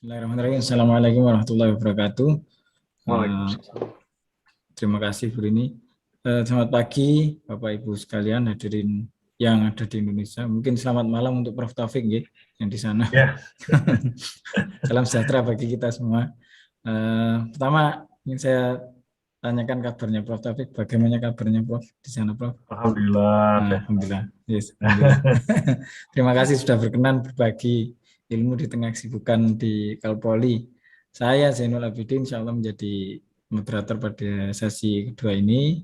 Bismillahirrahmanirrahim. Assalamualaikum warahmatullahi wabarakatuh. Waalaikumsalam. Terima kasih Bu Rini. Selamat pagi Bapak Ibu sekalian hadirin yang ada di Indonesia. Mungkin selamat malam untuk Prof. Taufik ya, yang di sana. Ya. Salam sejahtera bagi kita semua. Pertama ingin saya tanyakan kabarnya Prof. Taufik. Bagaimana kabarnya Prof. di sana Prof? Alhamdulillah. Alhamdulillah. Yes, alhamdulillah. Terima kasih sudah berkenan berbagi ilmu di tengah kesibukan di Kalpoli. Saya Zainul Abidin insya Allah menjadi moderator pada sesi kedua ini.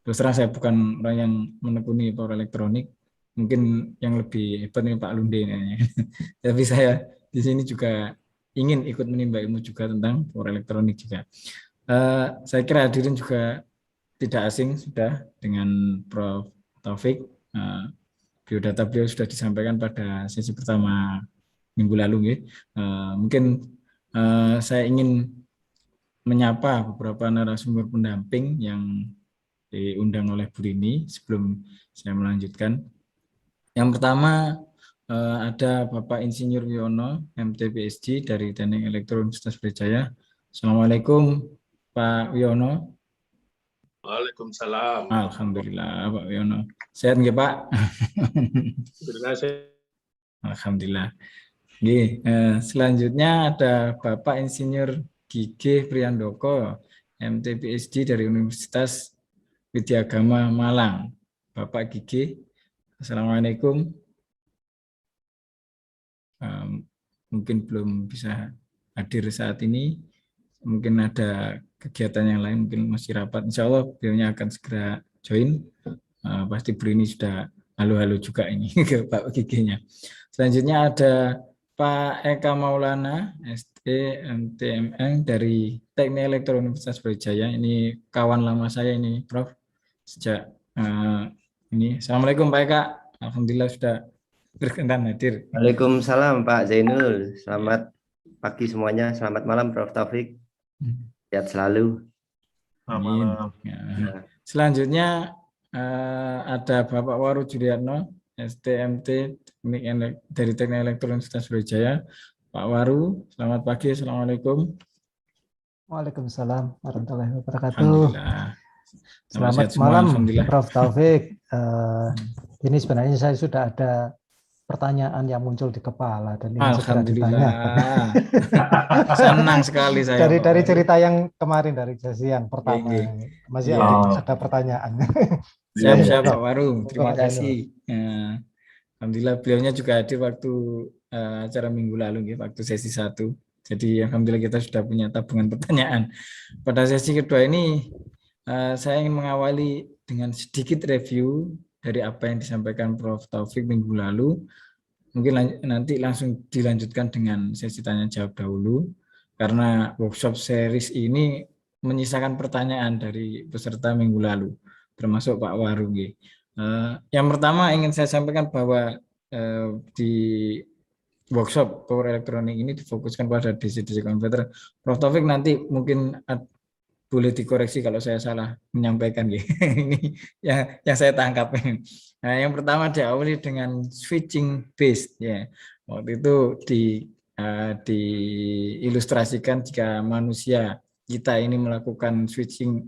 Terus terang saya bukan orang yang menekuni power elektronik, mungkin yang lebih hebat ini Pak Lunde. Tapi saya di sini juga ingin ikut menimba ilmu juga tentang power elektronik juga. Saya kira hadirin juga tidak asing sudah dengan Prof. Taufik. Biodata beliau sudah disampaikan pada sesi pertama minggu lalu. Mungkin saya ingin menyapa beberapa narasumber pendamping yang diundang oleh Bu Rini sebelum saya melanjutkan. Yang pertama ada Bapak Insinyur Wiono, MT PhD dari Teknik Elektro Universitas Brawijaya. Assalamualaikum Pak Wiono. Waalaikumsalam. Alhamdulillah Pak Wiono. Sehat nggih Pak? Alhamdulillah. Selanjutnya ada Bapak Insinyur Gigih Priyandoko, MT PhD dari Universitas Widyagama Malang. Bapak Gigih, Assalamualaikum. Mungkin belum bisa hadir saat ini. Mungkin ada kegiatan yang lain, mungkin masih rapat. Insya Allah beliaunya akan segera join. Pasti Brini sudah halo-halo juga ini ke Pak Gigihnya. Selanjutnya ada Pak Eka Maulana, SD MTMN dari Teknik Elektro Universitas Brawijaya. Ini kawan lama saya ini, Prof. Sejak ini. Assalamualaikum Pak Eka. Alhamdulillah sudah berkenan hadir. Waalaikumsalam Pak Zainul. Selamat pagi semuanya. Selamat malam Prof. Taufik. Sehat selalu. Amin. Selanjutnya ada Bapak Waru Juliarno, STMT dari Teknik Elektro Universitas Brawijaya. Pak Waru, selamat pagi. Assalamualaikum. Waalaikumsalam warahmatullahi wabarakatuh. Alhamdulillah. Selamat malam Prof. Taufik. Ini sebenarnya saya sudah ada pertanyaan yang muncul di kepala dan ini segera ditanyakan. Senang sekali saya. Dari cerita yang kemarin dari sesi yang pertama masih ada pertanyaan. Siap Pak Waru, terima kasih. Alhamdulillah beliaunya juga hadir waktu acara minggu lalu, waktu sesi 1. Jadi alhamdulillah kita sudah punya tabungan pertanyaan. Pada sesi kedua ini saya ingin mengawali dengan sedikit review dari apa yang disampaikan Prof. Taufik minggu lalu. Mungkin nanti langsung dilanjutkan dengan sesi tanya jawab dahulu, karena workshop series ini menyisakan pertanyaan dari peserta minggu lalu, termasuk Pak Waru. Yang pertama ingin saya sampaikan bahwa di workshop power elektronik ini difokuskan pada DC-DC converter. Prof. Taufik nanti mungkin boleh dikoreksi kalau saya salah menyampaikan. Ini yang saya tangkap. Nah, yang pertama diawali dengan switching based. Waktu itu diilustrasikan jika manusia kita ini melakukan switching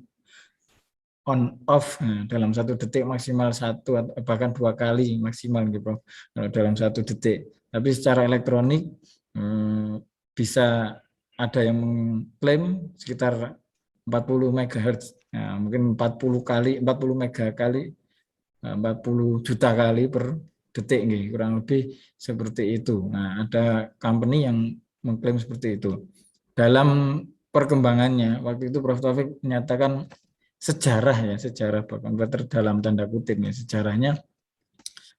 on off dalam 1 detik maksimal 1 atau bahkan 2 kali maksimal gitu dalam 1 detik. Tapi secara elektronik bisa ada yang mengklaim sekitar 40 MHz, mungkin 40 juta kali per detik, kurang lebih seperti itu. Nah, ada company yang mengklaim seperti itu. Dalam perkembangannya, waktu itu Prof. Taufik menyatakan sejarah Power converter dalam tanda kutip sejarahnya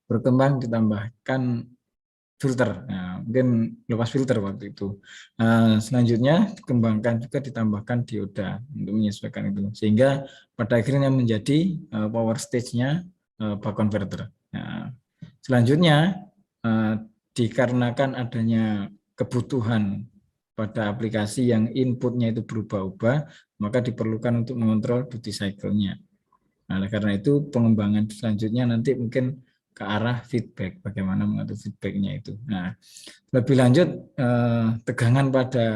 berkembang ditambahkan filter, mungkin lepas filter waktu itu. Selanjutnya dikembangkan juga ditambahkan dioda untuk menyesuaikan itu, sehingga pada akhirnya menjadi power stage-nya buck converter. Selanjutnya dikarenakan adanya kebutuhan pada aplikasi yang inputnya itu berubah-ubah, maka diperlukan untuk mengontrol duty cycle-nya. Nah, karena itu pengembangan selanjutnya nanti mungkin ke arah feedback, bagaimana mengatur feedbacknya itu. Nah, lebih lanjut tegangan pada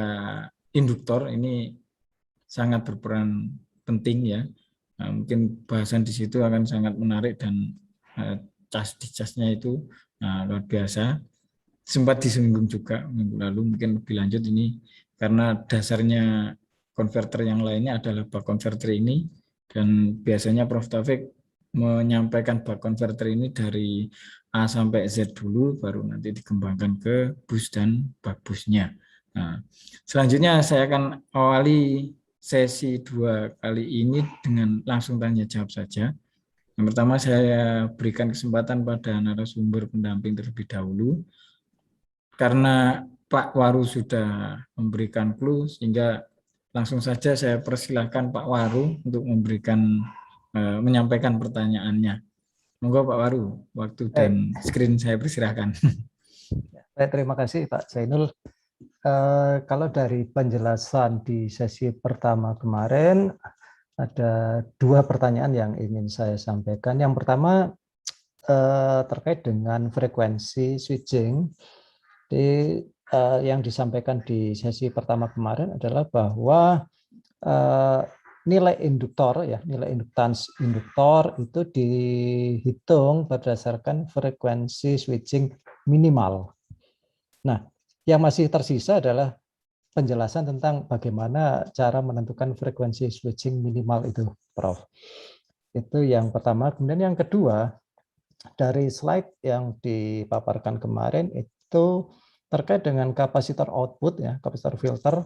induktor ini sangat berperan penting ya. Nah, mungkin bahasan di situ akan sangat menarik dan cas di casnya itu luar biasa. Sempat disinggung juga minggu lalu, mungkin lebih lanjut ini karena dasarnya konverter yang lainnya adalah buck converter ini, dan biasanya Prof. Taufik menyampaikan buck converter ini dari A sampai Z dulu, baru nanti dikembangkan ke bus dan buck busnya. Nah, selanjutnya saya akan awali sesi 2 kali ini dengan langsung tanya jawab saja. Yang pertama saya berikan kesempatan pada narasumber pendamping terlebih dahulu. Karena Pak Waru sudah memberikan clue, sehingga langsung saja saya persilahkan Pak Waru untuk menyampaikan pertanyaannya. Monggo Pak Waru, waktu dan screen saya persilahkan. Terima kasih Pak Zainul. Kalau dari penjelasan di sesi pertama kemarin, ada 2 pertanyaan yang ingin saya sampaikan. Yang pertama terkait dengan frekuensi switching. Yang disampaikan di sesi pertama kemarin adalah bahwa nilai induktor ya, nilai induktans induktor itu dihitung berdasarkan frekuensi switching minimal. Nah, yang masih tersisa adalah penjelasan tentang bagaimana cara menentukan frekuensi switching minimal itu, Prof. Itu yang pertama. Kemudian yang kedua, dari slide yang dipaparkan kemarin itu terkait dengan kapasitor output ya, kapasitor filter,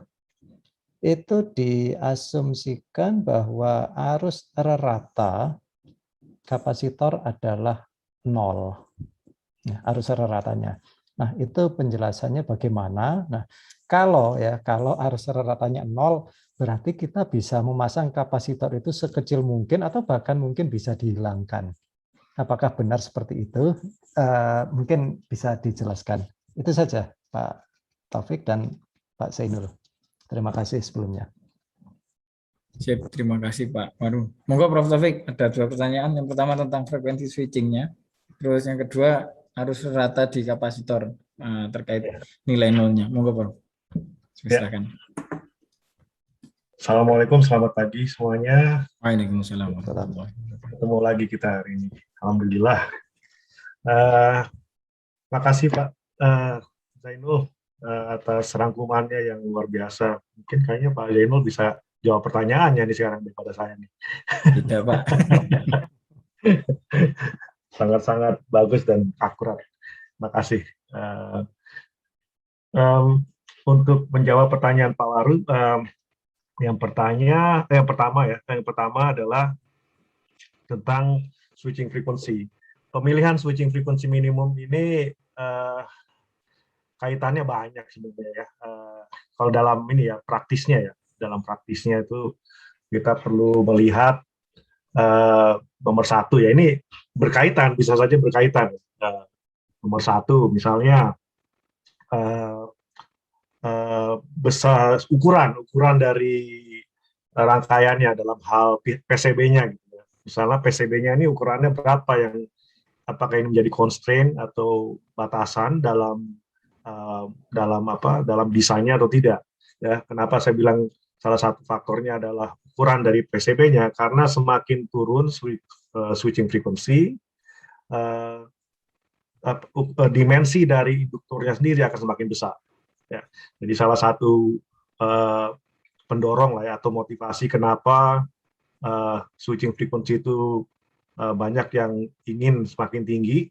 itu diasumsikan bahwa arus rata kapasitor adalah 0. Ya, arus ratanya. Nah, itu penjelasannya bagaimana. Nah, kalau arus ratanya 0, berarti kita bisa memasang kapasitor itu sekecil mungkin atau bahkan mungkin bisa dihilangkan. Apakah benar seperti itu? Mungkin bisa dijelaskan. Itu saja Pak Taufik dan Pak Zainul. Terima kasih sebelumnya. Siap, terima kasih Pak Waru. Monggo Prof. Taufik, ada 2 pertanyaan. Yang pertama tentang frekuensi switchingnya. Terus yang kedua harus rata di kapasitor terkait nilai nolnya. Monggo Prof. Silakan. Assalamualaikum, selamat pagi semuanya. Waalaikumsalam. Ketemu lagi kita hari ini. Alhamdulillah. Makasih Pak Zainul atas rangkumannya yang luar biasa. Mungkin kayaknya Pak Zainul bisa jawab pertanyaannya nih sekarang daripada saya nih. Tidak Pak. Sangat-sangat bagus dan akurat. Makasih. Untuk menjawab pertanyaan Pak Waru, yang pertama adalah tentang switching frequency. Pemilihan switching frequency minimum ini kaitannya banyak sebenarnya ya. Kalau dalam ini ya praktisnya itu kita perlu melihat nomor 1 ya, ini berkaitan, bisa saja berkaitan. Nomor 1 misalnya besar ukuran dari rangkaiannya dalam hal PCB-nya gitu. Misalnya PCB-nya ini ukurannya berapa, yang apakah ini menjadi constraint atau batasan dalam desainnya atau tidak. Ya, kenapa saya bilang salah satu faktornya adalah ukuran dari PCB-nya, karena semakin turun switching frequency, dimensi dari induktornya sendiri akan semakin besar. Ya, jadi salah satu pendorong lah ya, atau motivasi kenapa switching frequency itu banyak yang ingin semakin tinggi,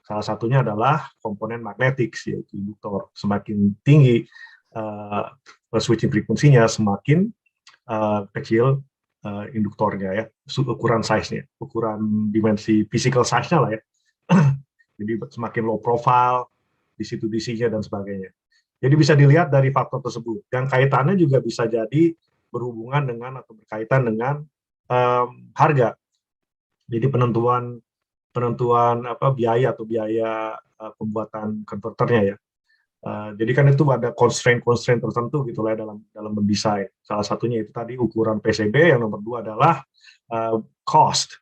salah satunya adalah komponen magnetik, yaitu induktor. Semakin tinggi switching frekuensinya, semakin kecil induktornya ya, ukuran size-nya, ukuran dimensi physical size-nya lah ya. Jadi semakin low profile, DC-to-DC-nya dan sebagainya. Jadi bisa dilihat dari faktor tersebut. Yang kaitannya juga bisa jadi berhubungan dengan atau berkaitan dengan harga. Jadi penentuan biaya atau biaya pembuatan konverternya ya. Jadi kan itu ada constraint tertentu gitu lah dalam mendesain. Salah satunya itu tadi ukuran PCB, yang nomor 2 adalah cost.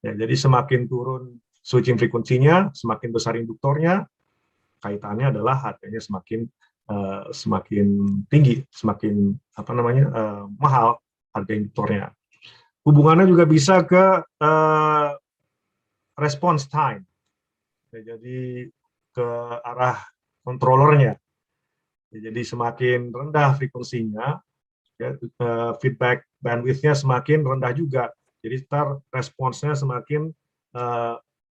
Ya, jadi semakin turun switching frekuensinya, semakin besar induktornya, kaitannya adalah harganya semakin tinggi, semakin mahal harga induktornya. Hubungannya juga bisa ke response time, ya, jadi ke arah controllernya. Ya, jadi semakin rendah frekuensinya, ya, feedback bandwidth-nya semakin rendah juga. Jadi responsnya semakin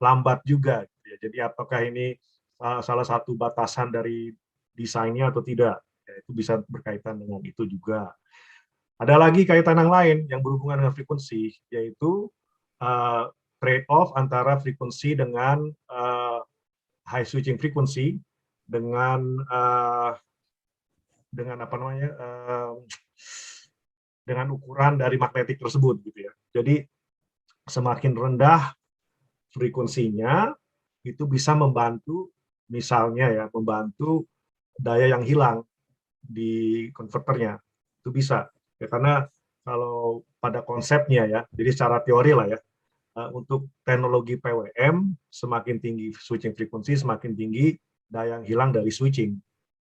lambat juga. Ya, jadi apakah ini salah satu batasan dari desainnya atau tidak? Ya, itu bisa berkaitan dengan itu juga. Ada lagi kaitan yang lain yang berhubungan dengan frekuensi, yaitu trade-off antara frekuensi dengan high switching frequency dengan dengan ukuran dari magnetik tersebut, gitu ya. Jadi semakin rendah frekuensinya itu bisa membantu, misalnya ya, membantu daya yang hilang di konverternya, itu bisa ya, karena kalau pada konsepnya ya, jadi secara teori lah ya, untuk teknologi PWM semakin tinggi switching frekuensi semakin tinggi daya yang hilang dari switching.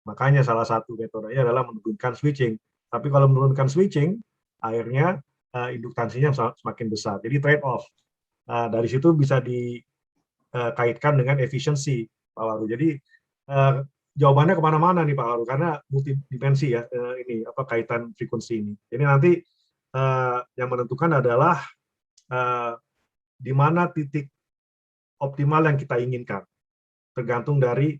Makanya salah satu metodenya adalah menurunkan switching. Tapi kalau menurunkan switching, akhirnya induktansinya semakin besar. Jadi trade off. Dari situ bisa dikaitkan dengan efisiensi, Pak Waru. Jadi jawabannya kemana-mana nih Pak Waru, karena multidimensi ya ini kaitan frekuensi ini. Jadi nanti yang menentukan adalah di mana titik optimal yang kita inginkan, tergantung dari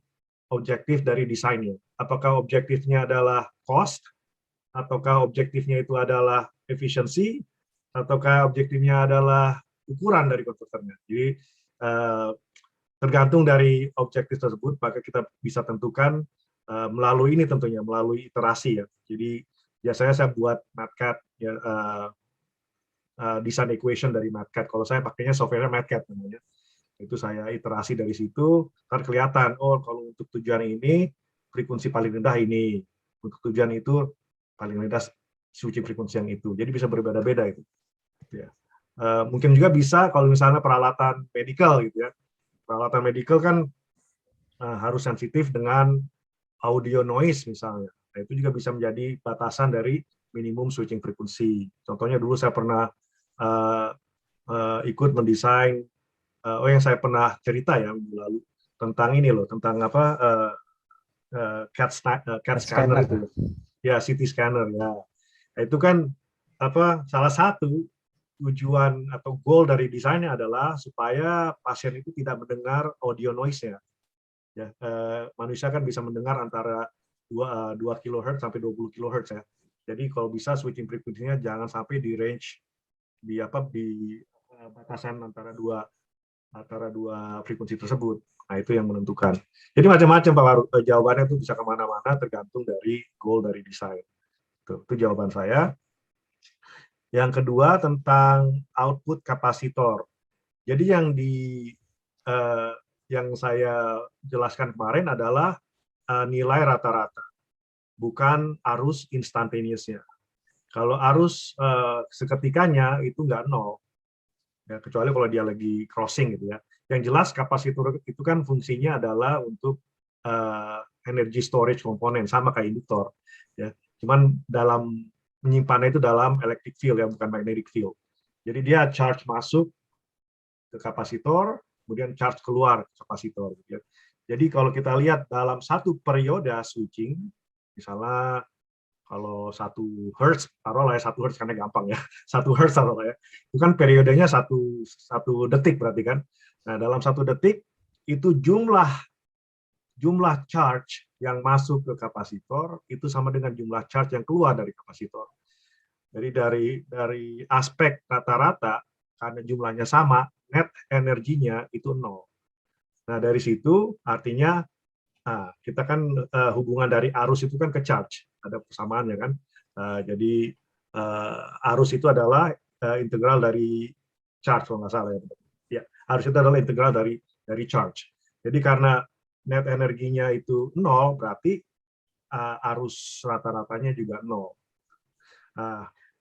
objektif dari desainnya. Apakah objektifnya adalah cost, ataukah objektifnya itu adalah efisiensi, ataukah objektifnya adalah ukuran dari konverternya. Jadi tergantung dari objektif tersebut, maka kita bisa tentukan melalui ini tentunya, melalui iterasi ya. Jadi biasanya saya buat MATCAD ya, design equation dari MATCAD. Kalau saya pakainya software MATCAD namanya. Itu saya iterasi dari situ, kan kelihatan, oh kalau untuk tujuan ini frekuensi paling rendah ini, untuk tujuan itu paling rendah switching frekuensi yang itu. Jadi bisa berbeda-beda itu. Ya. Mungkin juga bisa kalau misalnya peralatan medical gitu ya. Peralatan medical kan harus sensitif dengan audio noise misalnya. Nah, itu juga bisa menjadi batasan dari minimum switching frekuensi. Contohnya dulu saya pernah ikut mendesain, yang saya pernah cerita ya minggu lalu tentang ini loh, tentang CAT scanner itu ya, CT scanner ya. Nah, itu kan salah satu tujuan atau goal dari desainnya adalah supaya pasien itu tidak mendengar audio noise-nya. Ya, manusia kan bisa mendengar antara 2 kHz sampai 20 kHz ya. Jadi kalau bisa switching frekuensinya jangan sampai di range di batasan antara dua frekuensi tersebut. Nah, itu yang menentukan. Jadi macam-macam Pak Waru, jawabannya itu bisa kemana-mana tergantung dari goal dari desain. Itu jawaban saya. Yang kedua tentang output kapasitor. Jadi yang saya jelaskan kemarin adalah nilai rata-rata, bukan arus instantaneousnya. Kalau arus seketikanya itu nggak nol. Ya, kecuali kalau dia lagi crossing gitu ya. Yang jelas kapasitor itu kan fungsinya adalah untuk energy storage komponen, sama kayak induktor. Ya. Cuman dalam menyimpannya itu dalam electric field ya, bukan magnetic field. Jadi dia charge masuk ke kapasitor, kemudian charge keluar ke kapasitor. Gitu ya. Jadi kalau kita lihat dalam satu periode switching, misalnya kalau 1 Hz, taruhlah ya 1 Hz karena gampang ya, 1 Hz taruhlah ya, itu kan periodenya satu detik berarti kan. Nah dalam 1 detik itu jumlah charge yang masuk ke kapasitor itu sama dengan jumlah charge yang keluar dari kapasitor. Jadi dari aspek rata-rata karena jumlahnya sama, net energinya itu 0. Nah dari situ artinya kita kan hubungan dari arus itu kan ke charge, ada persamaannya kan. Jadi arus itu adalah integral dari charge kalau nggak salah ya. Ya, arus itu adalah integral dari charge. Jadi karena net energinya itu 0, berarti arus rata-ratanya juga 0.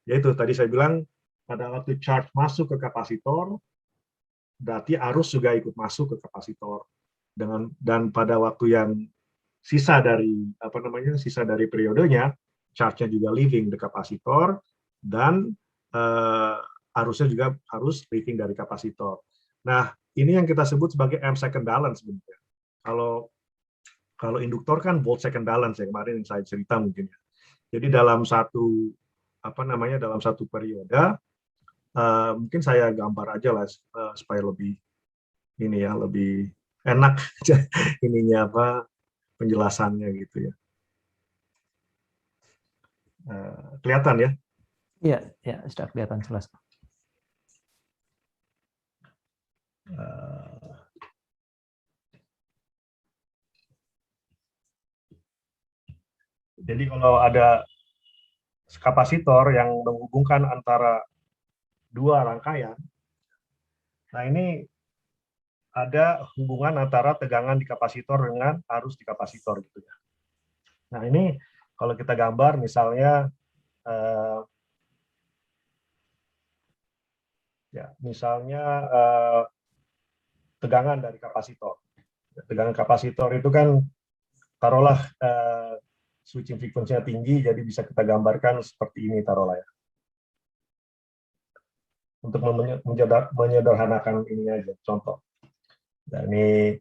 Yaitu tadi saya bilang pada waktu charge masuk ke kapasitor, berarti arus juga ikut masuk ke kapasitor. Dan pada waktu yang sisa dari sisa dari periodenya, charge-nya juga leaving the kapasitor, dan arusnya juga harus leaving dari kapasitor. Nah, ini yang kita sebut sebagai M second balance sebenarnya. Kalau induktor kan volt second balance ya, kemarin yang saya cerita mungkin ya. Jadi dalam satu dalam satu periode, mungkin saya gambar aja lah supaya lebih lebih enak ininya penjelasannya gitu ya. Kelihatan ya? Iya, ya sudah kelihatan jelas. Jadi kalau ada kapasitor yang menghubungkan antara dua rangkaian, nah ini ada hubungan antara tegangan di kapasitor dengan arus di kapasitor gitu ya. Nah ini kalau kita gambar misalnya tegangan dari kapasitor. Tegangan kapasitor itu kan taruhlah switching frekuensinya tinggi, jadi bisa kita gambarkan seperti ini taruhlah ya. Untuk menyederhanakan ini aja, contoh. Dan ini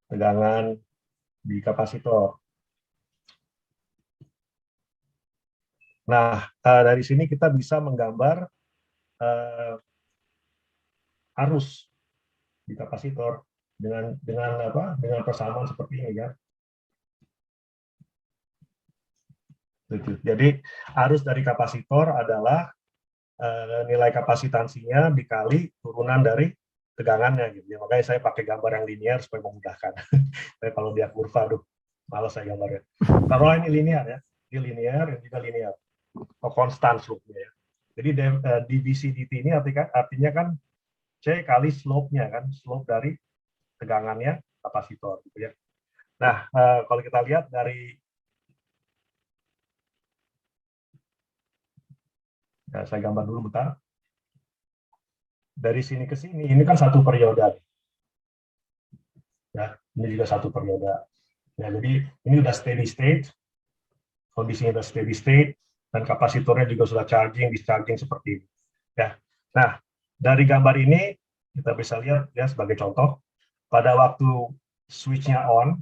tegangan di kapasitor. Nah, dari sini kita bisa menggambar arus di kapasitor dengan persamaan seperti ini ya. Jadi arus dari kapasitor adalah nilai kapasitansinya dikali turunan dari tegangannya gitu. Makanya saya pakai gambar yang linear supaya memudahkan. Tapi kalau dia kurva, aduh, malas saya gambarnya. Taruhlah ini linear ya, ini linear, ini juga linear. Konstan slope-nya ya. Jadi divisi dt ini artinya kan C kali slope-nya kan, slope dari tegangannya kapasitor gitu ya. Nah, kalau kita lihat dari saya gambar dulu bentar. Dari sini ke sini, ini kan satu periode. Ya, ini juga satu periode. Ya, jadi ini udah steady state, kondisinya udah steady state, dan kapasitornya juga sudah charging, discharging seperti ini. Ya. Nah, dari gambar ini kita bisa lihat ya sebagai contoh, pada waktu switch-nya on,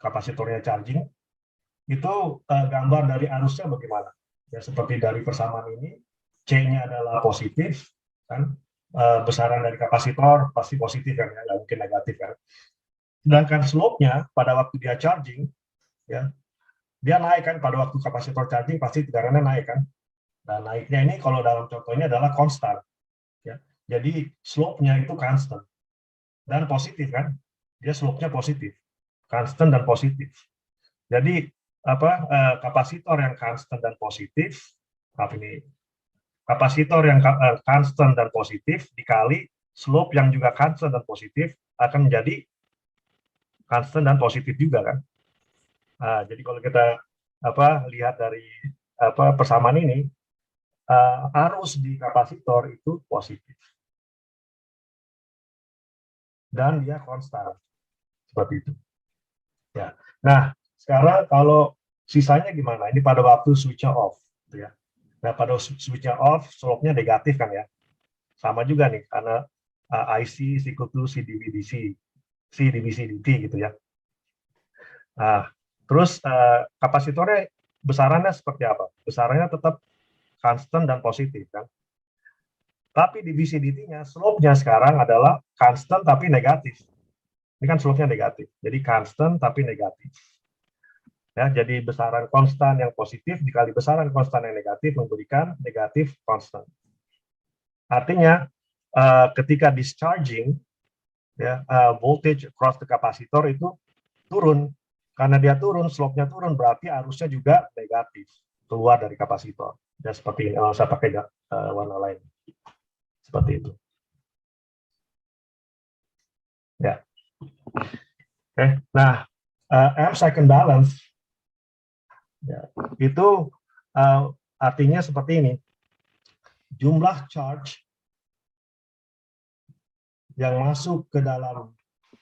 kapasitornya charging, itu gambar dari arusnya bagaimana? Ya, seperti dari persamaan ini, C-nya adalah positif, kan? Besaran dari kapasitor pasti positif kan, ya, nggak mungkin negatif kan. Sedangkan slope-nya pada waktu dia charging, ya, dia naik kan, pada waktu kapasitor charging pasti tegangannya naik kan. Nah, naiknya ini kalau dalam contohnya adalah konstan. Ya. Jadi slope-nya itu constant dan positif kan, dia slope-nya positif, constant dan positif. Jadi kapasitor yang constant dan positif, kapasitor yang constant dan positif dikali slope yang juga constant dan positif akan menjadi constant dan positif juga kan. Nah, jadi kalau kita lihat dari persamaan ini, arus di kapasitor itu positif dan dia konstan seperti itu. Ya. Nah, sekarang kalau sisanya gimana? Ini pada waktu switch-nya off, gitu ya. Nah, pada switch-nya off, slope-nya negatif kan ya. Sama juga nih, karena IC is equal to C dV DC, C divisi dt gitu ya. Nah, terus kapasitornya besarannya seperti apa? Besarannya tetap constant dan positif kan. Tapi divisi dt-nya, slope-nya sekarang adalah constant tapi negatif. Ini kan slope-nya negatif, jadi constant tapi negatif. Ya, jadi besaran konstan yang positif dikali besaran konstan yang negatif memberikan negatif konstan. Artinya ketika discharging, ya, voltage across the kapasitor itu turun. Karena dia turun, slope-nya turun, berarti arusnya juga negatif keluar dari kapasitor. Ya seperti ini. Saya pakai warna lain. Seperti itu. Ya. Oke. Nah, M second balance ya, itu artinya seperti ini. Jumlah charge yang masuk ke dalam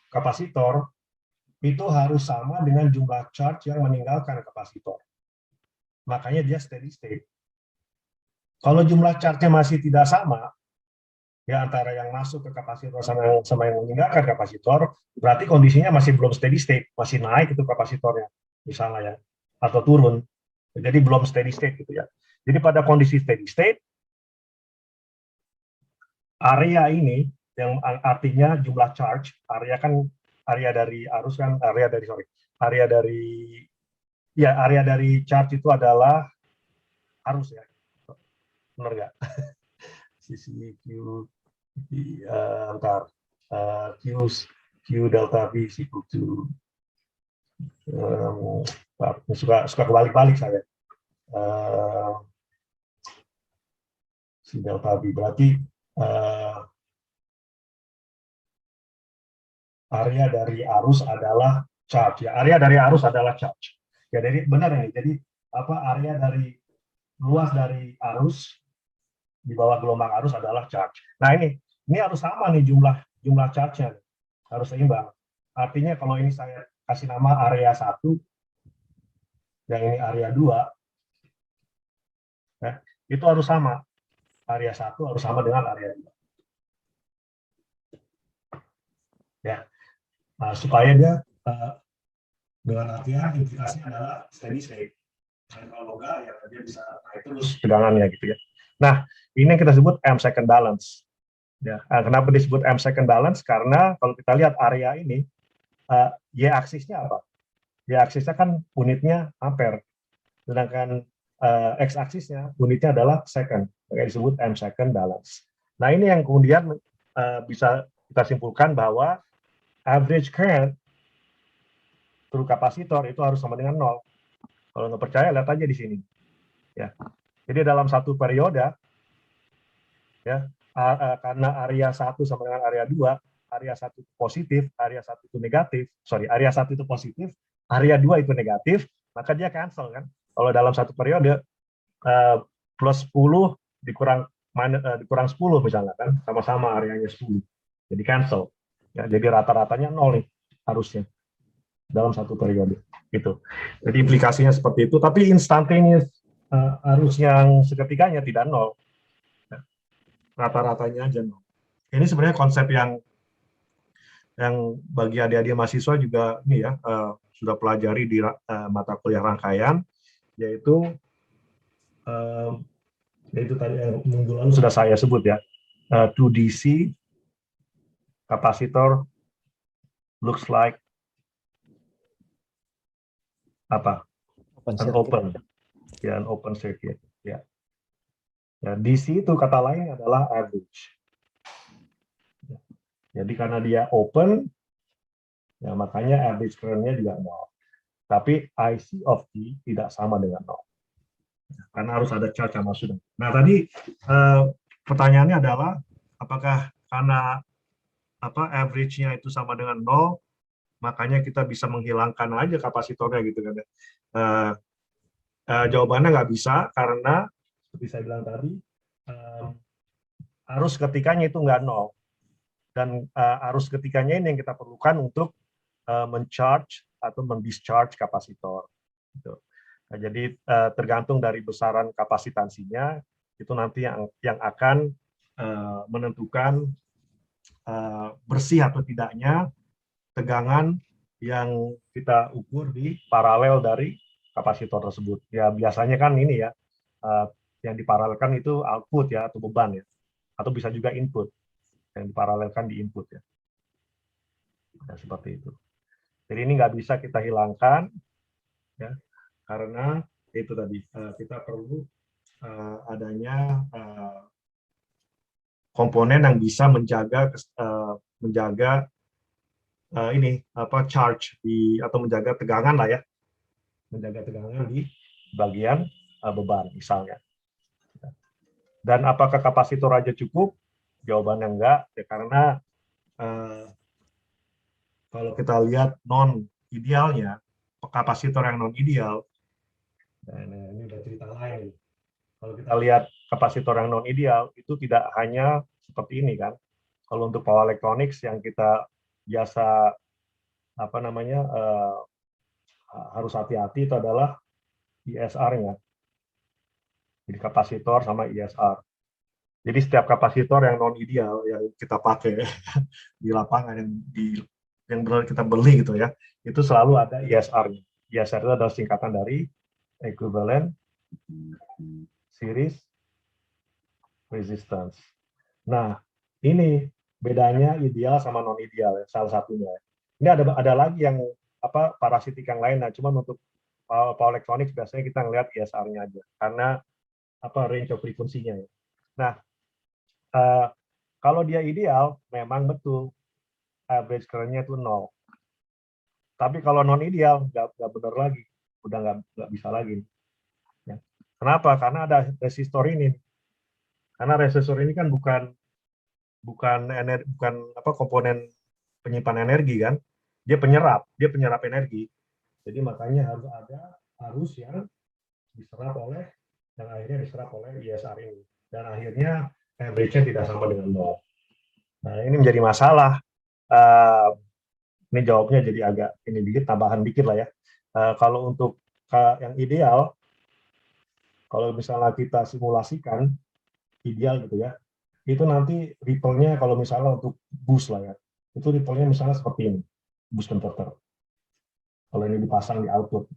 kapasitor itu harus sama dengan jumlah charge yang meninggalkan kapasitor. Makanya dia steady state. Kalau jumlah charge-nya masih tidak sama, ya antara yang masuk ke kapasitor sama yang meninggalkan kapasitor, berarti kondisinya masih belum steady state, masih naik itu kapasitornya, misalnya ya, atau turun. Jadi belum steady state gitu ya. Jadi pada kondisi steady state, area ini yang artinya jumlah charge, area kan area dari arus kan area dari charge itu adalah arus ya. Benar nggak? Sisi Q antar Q delta V is equal to suka kebalik-balik saya. Si delta V berarti area dari arus adalah charge ya. Area dari arus adalah charge. Ya, jadi benar ini. Jadi area dari luas dari arus di bawah gelombang arus adalah charge. Nah ini harus sama nih jumlah charge-nya, harus seimbang. Artinya kalau ini saya kasih nama area 1, yang ini area 2, ya, itu harus sama. Area 1 harus sama dengan area 2. Ya, nah, supaya dia dengan artian implikasinya adalah steady state. Kalau enggak, ya dia bisa naik terus tegangannya gitu ya. Nah, ini yang kita sebut M second balance. Ya, kenapa disebut M second balance? Karena kalau kita lihat area ini, Y-aksisnya apa? Y-aksisnya kan unitnya ampere, sedangkan X-aksisnya unitnya adalah second, makanya disebut M second balance. Nah, ini yang kemudian bisa kita simpulkan bahwa average current through kapasitor itu harus sama dengan 0. Kalau nggak percaya, lihat aja di sini. Ya. Jadi dalam satu periode, ya, karena area 1 sama dengan area 2, area 1 positif, area 1 itu negatif, area 1 itu positif, area 2 itu negatif, maka dia cancel kan. Kalau dalam satu periode, plus 10 dikurang 10 misalnya kan, sama-sama areanya 10. Jadi cancel. Ya, jadi rata-ratanya 0 nih harusnya dalam satu periode. Gitu. Jadi implikasinya seperti itu, tapi instantaneous arus yang seketikanya tidak 0. Rata-ratanya aja 0. Ini sebenarnya konsep yang bagi adik-adik mahasiswa juga ini ya sudah pelajari di mata kuliah rangkaian, yaitu tadi yang minggu lalu sudah saya sebut ya, 2DC capacitor looks like apa? An open circuit ya. Ya, DC itu kata lain adalah average. Jadi karena dia open, ya makanya average current-nya juga 0. Tapi IC of T tidak sama dengan 0. Karena harus ada charge yang masuk. Nah tadi pertanyaannya adalah apakah karena average-nya itu sama dengan 0, makanya kita bisa menghilangkan aja kapasitornya gitu kan. Jawabannya nggak bisa, karena seperti saya bilang tadi, arus ketikanya itu nggak 0. Dan arus ketikanya ini yang kita perlukan untuk men-charge atau men-discharge kapasitor. Gitu. Nah, jadi tergantung dari besaran kapasitansinya, itu nanti yang akan menentukan bersih atau tidaknya tegangan yang kita ukur di paralel dari kapasitor tersebut. Ya biasanya kan ini ya, yang diparalelkan itu output ya, atau beban ya, atau bisa juga input yang diparalelkan di input ya. Nah, seperti itu. Jadi ini nggak bisa kita hilangkan ya, karena itu tadi kita perlu adanya komponen yang bisa menjaga charge atau menjaga tegangan lah ya, menjaga tegangan di bagian beban misalnya. Dan apakah kapasitor aja cukup? Jawabannya enggak, ya karena kalau kita lihat non idealnya, kapasitor yang non ideal, dan ini udah cerita lain. Kalau kita lihat kapasitor yang non ideal itu tidak hanya seperti ini kan, Kalau untuk power electronics yang kita biasa harus hati-hati itu adalah ISR-nya. Jadi kapasitor sama ISR. Jadi setiap kapasitor yang non ideal yang kita pakai di lapangan yang benar kita beli gitu ya, itu selalu ada ISR-nya. ISR itu adalah singkatan dari equivalent series resistance. Nah, ini bedanya ideal sama non ideal ya, salah satunya. Ini ada lagi yang parasitik yang lain. Nah, cuman untuk power electronics biasanya kita ngelihat ISR-nya aja karena range of frekuensinya. Ya. Nah, kalau dia ideal, memang betul average current-nya itu 0. Tapi kalau non ideal, nggak benar lagi, udah nggak bisa lagi. Ya. Kenapa? Karena ada resistor ini. Karena resistor ini kan bukan komponen penyimpan energi kan, dia penyerap energi. Jadi makanya harus ada arus yang diserap oleh dan akhirnya diserap oleh ISR ini. Dan akhirnya average-nya tidak sama dengan 0. Nah, ini menjadi masalah. Ini jawabnya jadi agak tambahan dikit lah ya. Kalau untuk yang ideal, kalau misalnya kita simulasikan ideal gitu ya, itu nanti ripple-nya kalau misalnya untuk boost lah ya, itu ripple-nya misalnya seperti ini, boost converter. Kalau ini dipasang di output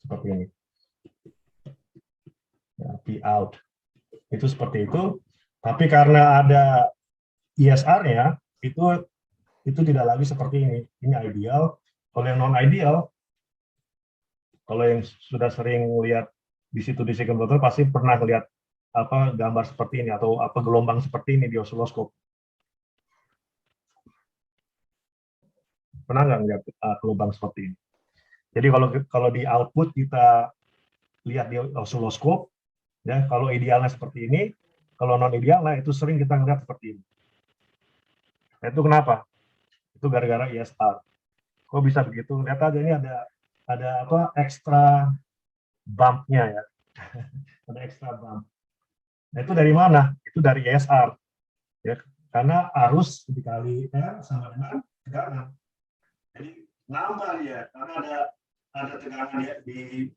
seperti ini, ya, P out, itu seperti itu. Tapi karena ada ISR-nya, itu tidak lagi seperti ini. Ini ideal. Kalau yang non ideal, kalau yang sudah sering lihat di situ di converter pasti pernah lihat gambar seperti ini atau gelombang seperti ini di osiloskop. Pernah nggak lihat gelombang seperti ini? Jadi kalau di output kita lihat di osiloskop, ya kalau idealnya seperti ini, kalau non idealnya itu sering kita ngelihat seperti ini. Nah, itu kenapa? Itu gara-gara ISR. Kok bisa begitu? Lihat aja ini ada ekstra bump-nya ya. Ada ekstra bump. Nah, itu dari mana? Itu dari ISR. Ya, karena arus dikali R sama dengan tegangan. Jadi nambah ya, karena ada tegangan di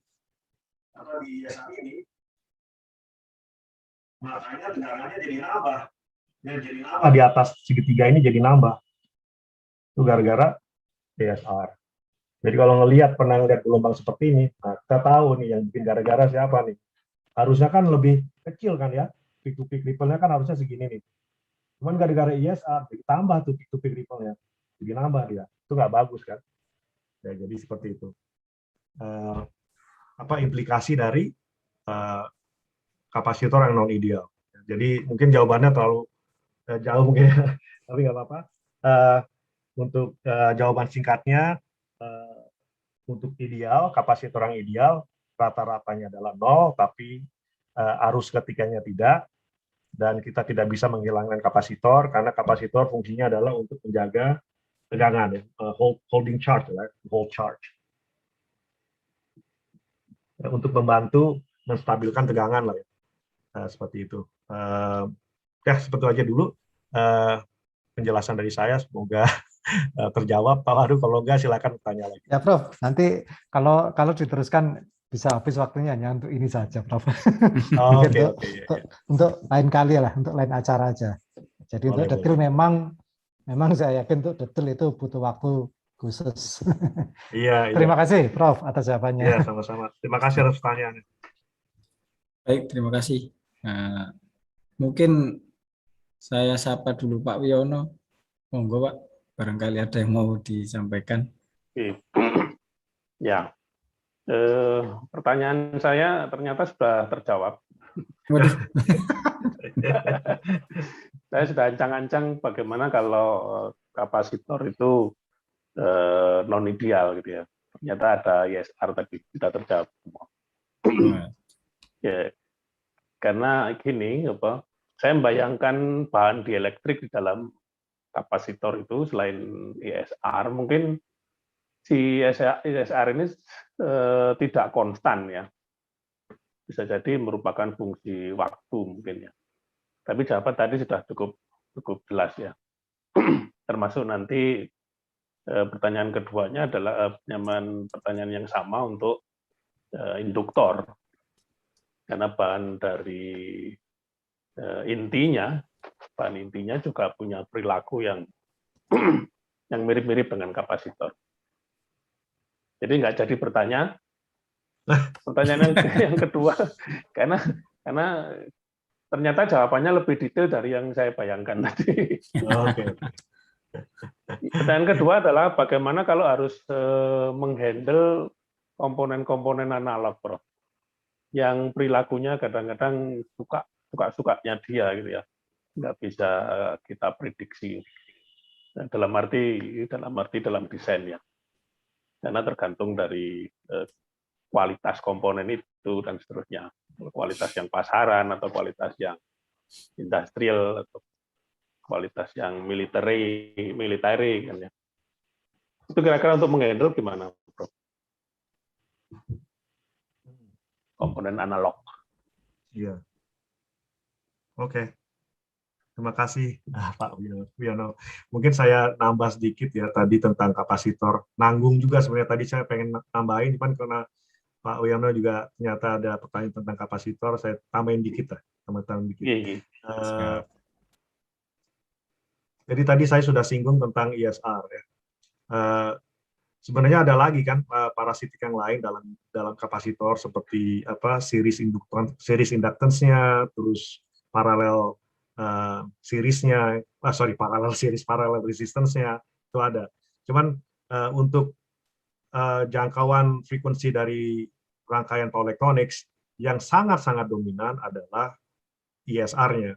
ISR ini. Makanya tegangannya jadi nambah. Ya, jadi nambah di atas segitiga ini jadi nambah. Itu gara-gara ISR. Jadi kalau pernah ngelihat gelombang seperti ini, nah kita tahu nih yang bikin gara-gara siapa nih. Harusnya kan lebih kecil kan ya, peak to peak ripple-nya kan harusnya segini nih. Cuman gara-gara ISR, ditambah tuh peak to peak ripple-nya, jadi nambah dia. Itu nggak bagus kan? Ya, jadi seperti itu. Implikasi dari kapasitor yang non ideal. Jadi mungkin jawabannya terlalu jauh mungkin, tapi nggak apa-apa. Untuk jawaban singkatnya, untuk ideal, kapasitor yang ideal, rata-ratanya adalah 0, tapi arus ketiganya tidak, dan kita tidak bisa menghilangkan kapasitor, karena kapasitor fungsinya adalah untuk menjaga tegangan, holding charge, hold charge. Untuk membantu menstabilkan tegangan lah ya. Seperti itu. Ya, seperti aja dulu penjelasan dari saya, semoga terjawab. Pak Waru, kalau enggak silakan bertanya lagi. Ya, Prof. Nanti kalau diteruskan bisa habis waktunya hanya untuk ini saja, Prof. Oke. Untuk lain kali lah, untuk lain acara aja. Jadi untuk detail memang saya yakin untuk detail itu butuh waktu khusus. Iya. Terima kasih, Prof, atas jawabannya. Iya, sama-sama. Terima kasih atas pertanyaannya. Baik, terima kasih. Nah, mungkin saya sapa dulu Pak Wiono. Monggo Pak, barangkali ada yang mau disampaikan. Oke. Ya, pertanyaan saya ternyata sudah terjawab. Waduh. Saya sudah ancang-ancang bagaimana kalau kapasitor itu non ideal gitu ya. Ternyata ada ISR tadi tidak terjawab. Ya, karena gini, saya membayangkan bahan dielektrik di dalam kapasitor itu selain ISR, mungkin si ISR ini tidak konstan ya. Bisa jadi merupakan fungsi waktu mungkin ya. Tapi jawaban tadi sudah cukup cukup jelas ya. Termasuk nanti pertanyaan keduanya adalah pertanyaan yang sama untuk induktor. Karena bahan dari bahan intinya juga punya perilaku yang yang mirip-mirip dengan kapasitor. Jadi nggak jadi pertanyaan yang kedua, karena ternyata jawabannya lebih detail dari yang saya bayangkan tadi. Oke. Pertanyaan kedua adalah bagaimana kalau harus menghandle komponen-komponen analog, Prof, yang perilakunya kadang-kadang suka-sukanya dia gitu ya, nggak bisa kita prediksi dalam arti dalam desain ya, karena tergantung dari kualitas komponen itu dan seterusnya, kualitas yang pasaran atau kualitas yang industrial atau kualitas yang military kan ya. Itu kira-kira untuk menghandle gimana, Prof? Komponen analog. Iya. Oke. Terima kasih, Pak Wiono. Mungkin saya nambah sedikit ya tadi tentang kapasitor. Nanggung juga sebenarnya tadi saya pengen nambahin, cuman karena Pak Wiono juga ternyata ada pertanyaan tentang kapasitor, saya tambahin dikit lah, tambahin dikit. Jadi tadi saya sudah singgung tentang ISR ya. Sebenarnya ada lagi kan parasitik yang lain dalam kapasitor seperti series inductance-nya, terus paralel series-nya, paralel resistance-nya itu ada. Cuman untuk jangkauan frekuensi dari rangkaian power electronics yang sangat-sangat dominan adalah ISR-nya.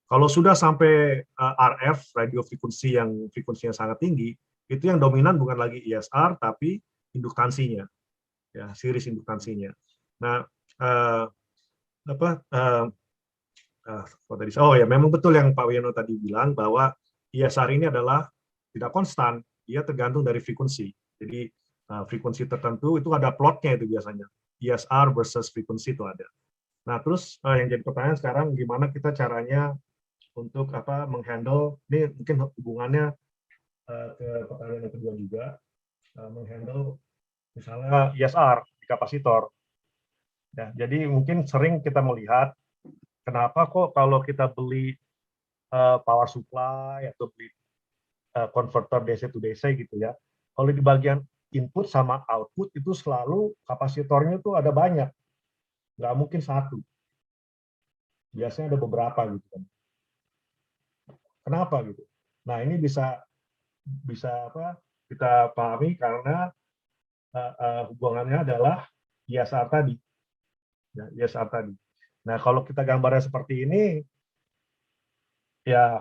Kalau sudah sampai RF, radio frekuensi yang frekuensinya sangat tinggi, itu yang dominan bukan lagi ISR tapi induktansinya, ya, series induktansinya. Nah, ya memang betul yang Pak Wiono tadi bilang bahwa ISR ini adalah tidak konstan, dia tergantung dari frekuensi. Jadi frekuensi tertentu itu ada plotnya itu biasanya, ISR versus frekuensi itu ada. Nah, terus yang jadi pertanyaan sekarang gimana kita caranya untuk menghandle, ini mungkin hubungannya ke pertanyaan yang kedua juga, menghandle misalnya ISR di kapasitor. Ya, jadi mungkin sering kita melihat kenapa kok kalau kita beli power supply atau beli converter DC to DC gitu ya, kalau di bagian input sama output itu selalu kapasitornya itu ada banyak, nggak mungkin satu, biasanya ada beberapa gitu kan. Kenapa gitu? Nah, ini bisa kita pahami karena hubungannya adalah ISR tadi. Ya, ISR tadi. Nah, kalau kita gambarnya seperti ini, ya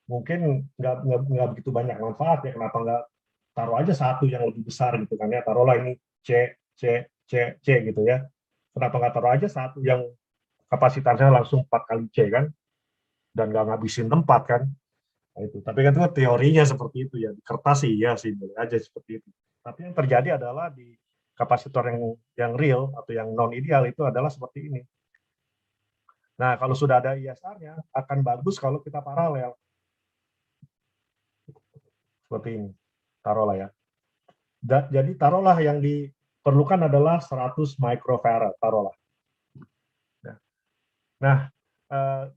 mungkin nggak begitu banyak manfaat ya. Kenapa nggak taruh aja satu yang lebih besar gitu kan ya? Taruhlah ini C gitu ya. Kenapa nggak taruh aja satu yang kapasitasnya langsung 4 kali C kan? Dan nggak ngabisin tempat kan? Nah, itu. Tapi kan itu teorinya seperti itu ya. Di kertas sih ya sih boleh aja seperti itu. Tapi yang terjadi adalah di kapasitor yang real atau yang non ideal itu adalah seperti ini. Nah, kalau sudah ada ISR-nya akan bagus kalau kita paralel. Seperti ini. Taruhlah ya. Jadi taruhlah yang diperlukan adalah 100 microfarad, taruhlah. Nah,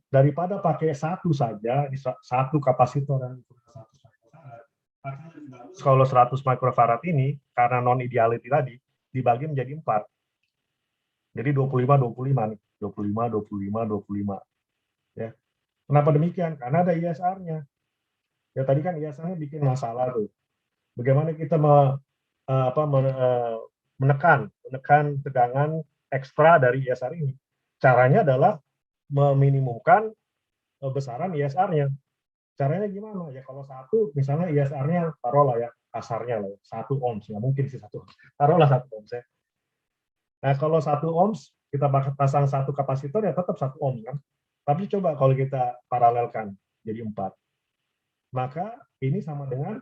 daripada pakai satu saja, satu kapasitor yang kalau 100 microfarad ini karena non ideality tadi dibagi menjadi 4. Jadi 25 nih, 25. Ya. Kenapa demikian? Karena ada ISR-nya. Ya tadi kan ISR-nya bikin masalah tuh. Bagaimana kita menekan tegangan ekstra dari ISR ini? Caranya adalah meminimumkan besaran ISR-nya. Caranya gimana? Ya kalau satu, misalnya ISR-nya taruhlah ya, kasarnya lah, 1 ohms, nggak mungkin sih 1 ohms. Taruhlah 1 ohms ya. Nah kalau 1 ohms, kita pasang satu kapasitor ya tetap 1 ohms kan. Tapi coba kalau kita paralelkan jadi 4. Maka ini sama dengan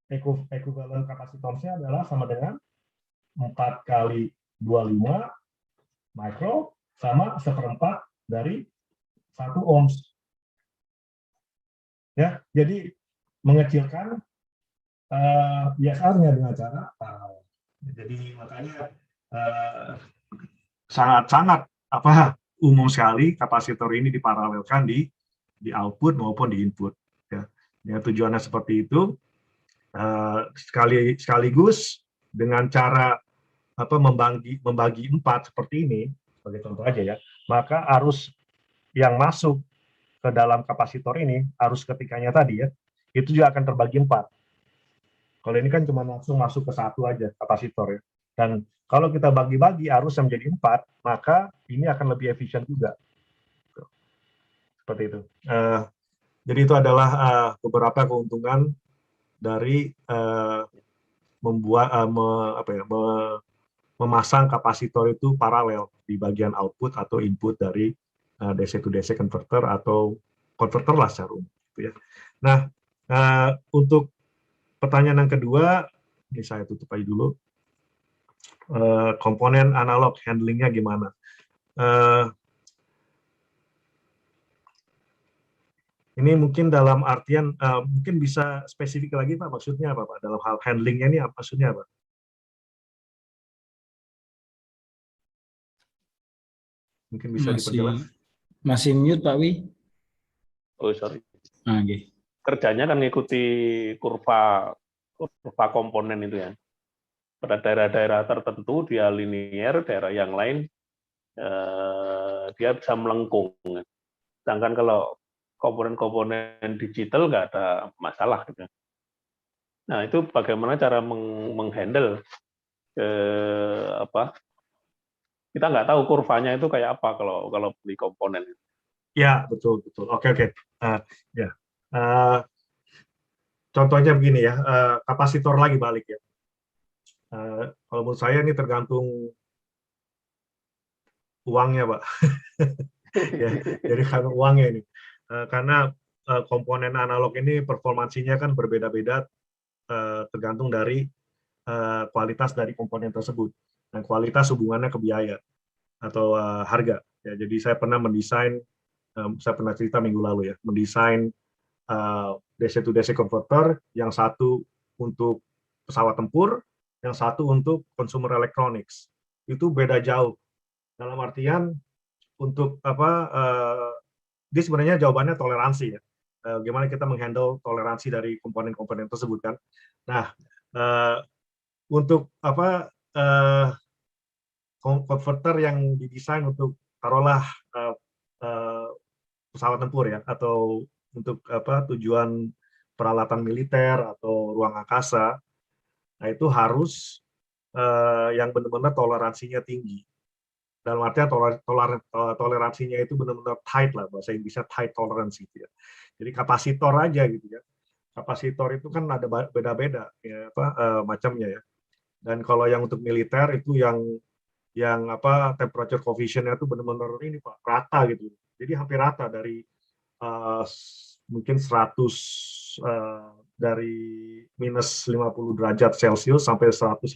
ekuivalen kapasitornya adalah sama dengan 4 kali 25 mikro sama 1/4 dari 1 ohms. Ya, jadi mengecilkan ISR-nya dengan cara jadi makanya sangat-sangat umum sekali kapasitor ini diparalelkan di output maupun di input. Ya, ya tujuannya seperti itu. Sekaligus dengan cara membagi 4 seperti ini sebagai contoh aja ya, maka arus yang masuk ke dalam kapasitor ini, arus ketikanya tadi ya, itu juga akan terbagi 4. Kalau ini kan cuma langsung masuk ke 1 aja kapasitor ya. Dan kalau kita bagi-bagi arus yang menjadi 4, maka ini akan lebih efisien juga. Seperti itu. Jadi itu adalah beberapa keuntungan dari memasang kapasitor itu paralel di bagian output atau input dari DC to DC converter atau converter lah secara umum. Gitu ya. Nah, untuk pertanyaan yang kedua, ini saya tutup aja dulu. Komponen analog handlingnya gimana? Ini mungkin dalam artian, mungkin bisa spesifik lagi Pak, maksudnya apa Pak? Dalam hal handlingnya ini maksudnya apa? Mungkin bisa diperjelas. Masih mute Pak Wi? Oh sorry. Okay. Kerjanya kan ngikuti kurva komponen itu ya. Pada daerah-daerah tertentu dia linier, daerah yang lain dia bisa melengkung. Sedangkan kalau komponen-komponen digital nggak ada masalah gitu. Nah itu bagaimana cara menghandle kita nggak tahu kurvanya itu kayak apa kalau beli komponen. Ya betul. Oke. Ya. Contohnya begini ya, kapasitor lagi balik ya. Kalau menurut saya ini tergantung uangnya Pak. Ya, jadi karena uangnya ini. Karena komponen analog ini performansinya kan berbeda-beda tergantung dari kualitas dari komponen tersebut. Dan kualitas hubungannya ke biaya atau harga. Ya, jadi saya pernah mendesain, saya pernah cerita minggu lalu ya, mendesain DC to DC converter, yang satu untuk pesawat tempur, yang satu untuk consumer electronics. Itu beda jauh. Dalam artian untuk ini sebenarnya jawabannya toleransi ya. Gimana kita menghandle toleransi dari komponen-komponen tersebut kan. Nah, untuk converter yang didesain untuk taruhlah pesawat tempur ya, atau untuk tujuan peralatan militer atau ruang angkasa, nah itu harus yang benar-benar toleransinya tinggi. Dalam artian toleransinya itu benar-benar tight lah, bahasa Inggrisnya tight tolerance gitu ya. Jadi kapasitor aja gitu ya. Kapasitor itu kan ada beda-beda ya, macamnya ya. Dan kalau yang untuk militer itu yang temperature coefficient-nya itu benar-benar ini Pak, rata gitu. Jadi hampir rata dari mungkin 100 dari minus 50 derajat Celcius sampai 100,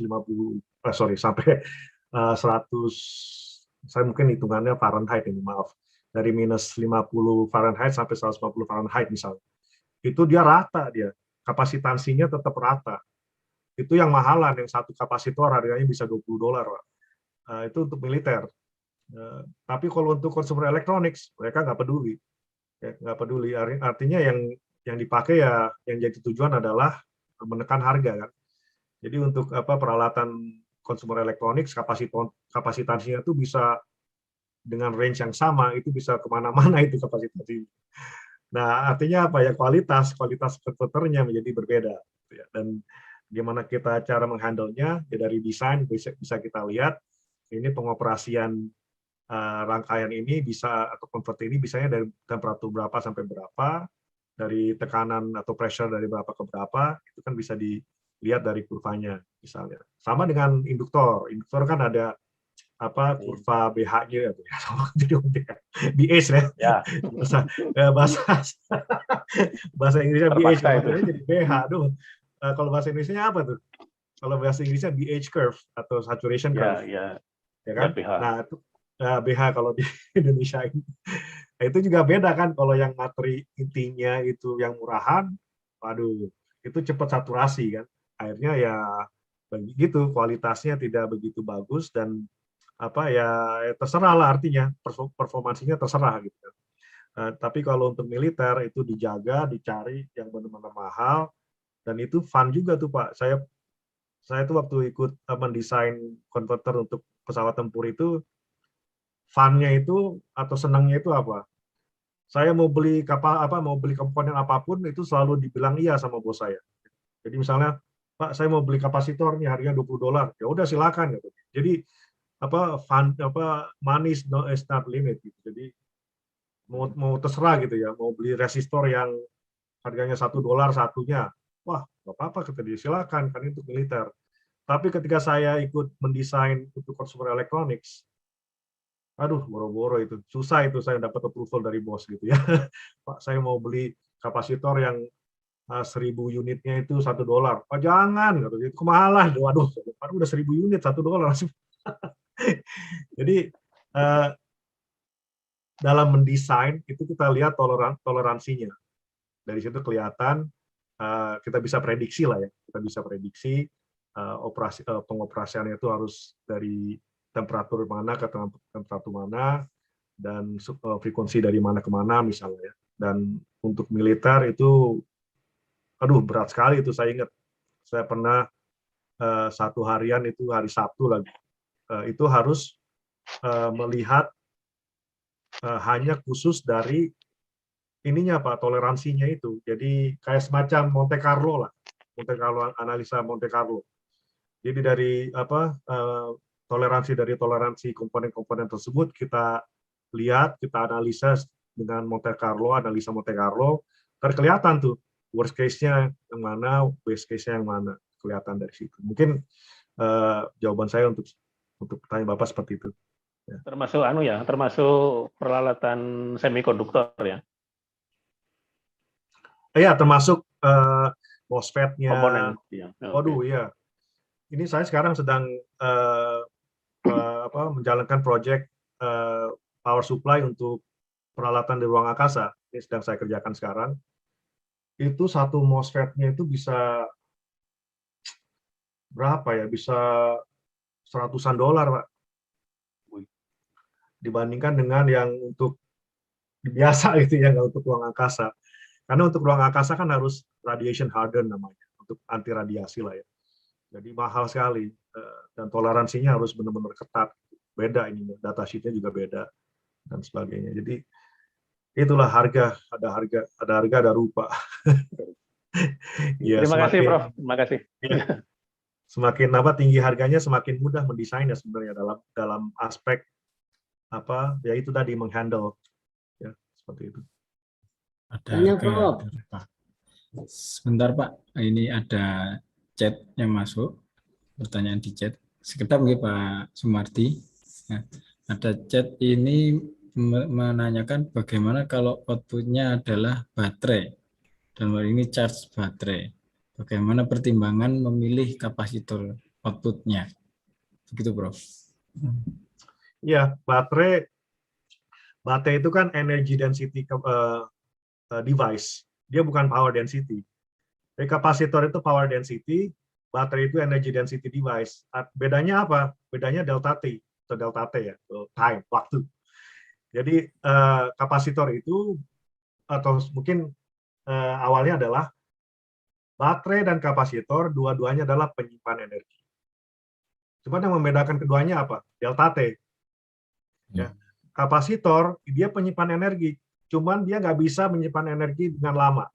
saya mungkin hitungannya Fahrenheit ini, maaf. Dari minus 50 Fahrenheit sampai 150 Fahrenheit misalnya. Itu dia rata dia. Kapasitansinya tetap rata. Itu yang mahalan, yang satu kapasitor harganya bisa $20, Pak. Itu untuk militer. Tapi kalau untuk consumer electronics, mereka nggak peduli. Nggak peduli. Artinya yang dipakai ya, yang jadi tujuan adalah menekan harga kan. Jadi untuk peralatan consumer electronics, kapasitansinya itu bisa dengan range yang sama, itu bisa kemana-mana itu kapasitansinya. Nah, artinya apa ya, kualitas converternya menjadi berbeda. Dan gimana kita cara menghandle-nya, ya dari desain bisa kita lihat, ini pengoperasian rangkaian ini bisa, atau converter ini bisanya dari temperatur berapa sampai berapa, dari tekanan atau pressure dari berapa ke berapa, itu kan bisa dilihat dari kurvanya misalnya. Sama dengan induktor kan ada kurva BH-nya ya, jadi BH ya. Bahasa Inggrisnya BH, jadi BH. Aduh, kalau bahasa Inggrisnya apa tuh? Kalau bahasa Inggrisnya BH curve atau saturation curve. Ya kan? Nah, itu BH kalau di Indonesia ini. Nah, itu juga beda kan, kalau yang materi intinya itu yang murahan, waduh, itu cepat saturasi kan. Akhirnya ya begitu, kualitasnya tidak begitu bagus dan apa ya, terserah lah, artinya performansinya terserah gitu kan. Tapi kalau untuk militer itu dijaga, dicari yang benar-benar mahal, dan itu fun juga tuh Pak. Saya tuh waktu ikut mendesain konverter untuk pesawat tempur itu, fun-nya itu atau senangnya itu apa? Saya mau beli mau beli komponen apapun itu selalu dibilang iya sama bos saya. Jadi misalnya, Pak, saya mau beli kapasitor nih harganya $20. Ya udah silakan gitu. Jadi money is not limit gitu. Jadi mau terserah gitu ya, mau beli resistor yang harganya $1 satunya. Wah, nggak apa-apa, kata dia, silakan, kan itu militer. Tapi ketika saya ikut mendesain untuk consumer electronics, aduh, boro-boro itu. Susah itu saya dapat approval dari bos gitu ya. Pak, saya mau beli kapasitor yang 1.000 unitnya itu $1. Pak, jangan, itu kemahalan. Waduh, udah 1.000 unit $1. Jadi dalam mendesain itu kita lihat toleransinya. Dari situ kelihatan kita bisa prediksi lah ya. Kita bisa prediksi pengoperasiannya itu harus dari temperatur mana ke temperatur mana, dan frekuensi dari mana ke mana misalnya. Dan untuk militer itu, aduh, berat sekali itu. Saya ingat, saya pernah satu harian itu hari Sabtu lagi, itu harus melihat hanya khusus dari ininya Pak, toleransinya itu. Jadi kayak semacam Monte Carlo lah, analisa Monte Carlo. Jadi dari toleransi komponen-komponen tersebut kita lihat, kita analisa dengan analisa Monte Carlo, kelihatan tuh worst case-nya yang mana, best case-nya yang mana, kelihatan dari situ. Mungkin jawaban saya untuk pertanyaan Bapak seperti itu. Ya. Termasuk peralatan semikonduktor ya. Iya, termasuk MOSFET-nya. Komponen. Ya. Waduh, iya. Ini saya sekarang sedang menjalankan proyek power supply untuk peralatan di ruang angkasa. Ini sedang saya kerjakan sekarang. Itu satu MOSFET-nya itu bisa berapa ya? Bisa $100-an, Pak. Dibandingkan dengan yang untuk biasa gitu ya, nggak untuk ruang angkasa. Karena untuk ruang angkasa kan harus radiation harden namanya, untuk anti radiasi lah ya. Jadi mahal sekali, dan toleransinya harus benar-benar ketat. Beda ini, data sheet-nya juga beda, dan sebagainya. Jadi itulah harga, ada rupa. Ya, terima kasih Prof, terima kasih. Ya, semakin tinggi harganya, semakin mudah mendesainnya sebenarnya dalam aspek ya itu tadi, menghandle ya, seperti itu. Ada Prof. Sebentar Pak, ini ada chat yang masuk, pertanyaan di chat. Sekitar mungkin Pak Sumardi. Nah, ada chat ini menanyakan bagaimana kalau outputnya adalah baterai, dan ini charge baterai. Bagaimana pertimbangan memilih kapasitor outputnya? Begitu Prof. Ya, baterai itu kan energy density device. Dia bukan power density. Jadi kapasitor itu power density, baterai itu energy density device. Bedanya apa? Bedanya delta T atau delta T ya, time, waktu. Jadi kapasitor itu, atau mungkin awalnya adalah baterai dan kapasitor dua-duanya adalah penyimpan energi. Cuma yang membedakan keduanya apa? Delta T. Ya. Kapasitor dia penyimpan energi, cuman dia nggak bisa menyimpan energi dengan lama.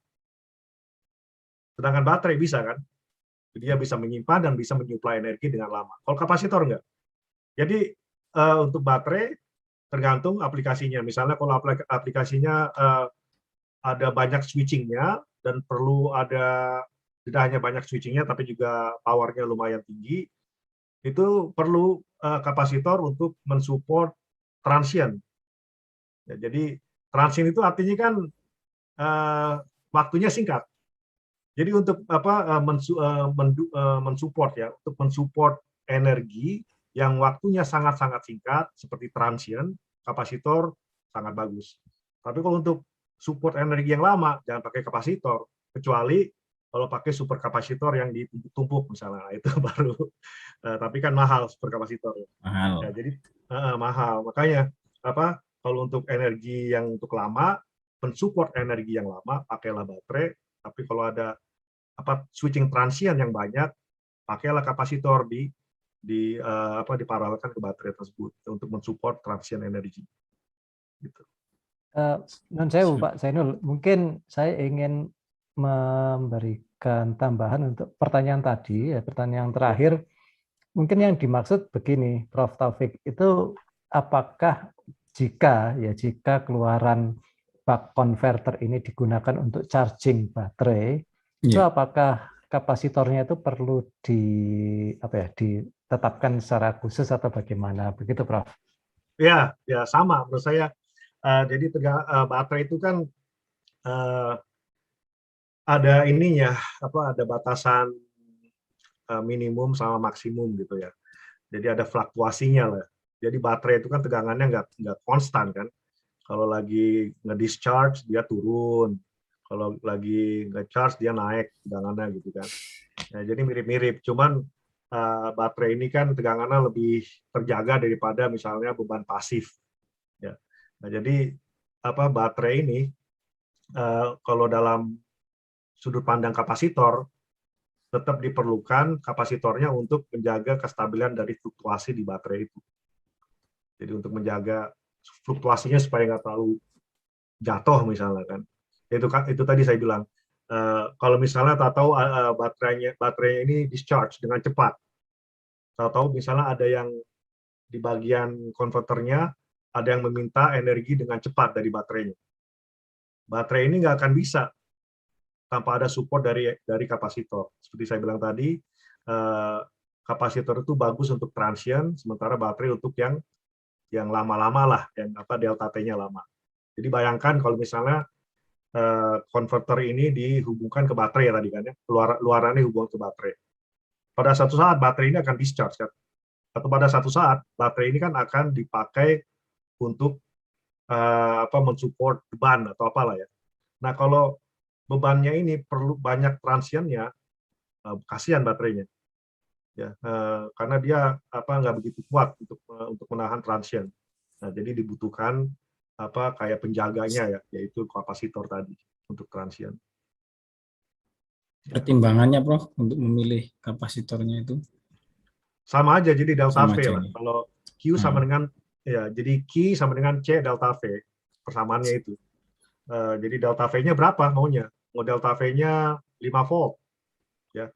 Sedangkan baterai bisa kan? Dia bisa menyimpan dan bisa menyuplai energi dengan lama. Kalau kapasitor enggak. Jadi untuk baterai tergantung aplikasinya. Misalnya kalau aplikasinya ada banyak switchingnya dan perlu ada, tidak hanya banyak switchingnya tapi juga powernya lumayan tinggi, itu perlu kapasitor untuk mensupport transient. Ya, jadi transient itu artinya kan waktunya singkat. Jadi untuk mensupport ya, untuk mensupport energi yang waktunya sangat-sangat singkat seperti transient, kapasitor sangat bagus. Tapi kalau untuk support energi yang lama, jangan pakai kapasitor, kecuali kalau pakai super kapasitor yang ditumpuk misalnya, itu baru. Tapi kan mahal super kapasitor. Mahal. Ya, jadi mahal. Makanya kalau untuk energi yang untuk lama, pensupport energi yang lama, pakailah baterai. Tapi kalau ada switching transient yang banyak, pakailah kapasitor diparalelkan ke baterai tersebut untuk mensupport transient energi. Gitu. Non sewu Pak Zainul, mungkin saya ingin memberikan tambahan untuk pertanyaan tadi, ya, pertanyaan terakhir. Mungkin yang dimaksud begini, Prof. Taufik, itu apakah jika keluaran buck converter ini digunakan untuk charging baterai, itu apakah kapasitornya itu perlu ditetapkan secara khusus atau bagaimana? Begitu, Prof. Ya sama menurut saya. Jadi baterai itu kan ada ininya, ada batasan minimum sama maksimum gitu ya. Jadi ada fluktuasinya lah. Jadi baterai itu kan tegangannya nggak konstan kan. Kalau lagi nge-discharge dia turun, kalau lagi nge-charge dia naik tegangannya gitu kan. Nah, jadi mirip-mirip. Cuman baterai ini kan tegangannya lebih terjaga daripada misalnya beban pasif. Ya. Nah, jadi baterai ini kalau dalam sudut pandang kapasitor tetap diperlukan kapasitornya untuk menjaga kestabilan dari fluktuasi di baterai itu. Jadi untuk menjaga fluktuasinya supaya nggak terlalu jatuh misalnya kan. Itu tadi saya bilang kalau misalnya tahu baterainya ini discharge dengan cepat. Tahu misalnya ada yang di bagian konverternya ada yang meminta energi dengan cepat dari baterainya. Baterai ini nggak akan bisa tanpa ada support dari kapasitor. Seperti saya bilang tadi, kapasitor itu bagus untuk transient, sementara baterai untuk yang lama-lama lah, yang delta T-nya lama. Jadi bayangkan kalau misalnya konverter ini dihubungkan ke baterai tadi kan ya, luarannya hubungan ke baterai. Pada satu saat baterai ini akan discharge kan. Atau pada satu saat baterai ini kan akan dipakai untuk mensupport beban atau apalah ya. Nah, kalau bebannya ini perlu banyak transientnya, kasihan baterainya. Ya, karena dia nggak begitu kuat untuk menahan transient. Nah, jadi dibutuhkan kayak penjaganya ya, yaitu kapasitor tadi untuk transient. Pertimbangannya, Prof, untuk memilih kapasitornya itu sama aja, jadi delta sama V aja lah. ini. Kalau Q sama dengan jadi Q sama dengan C delta V, persamaannya itu. Jadi delta V-nya berapa maunya? Mau delta V-nya 5 volt. Ya.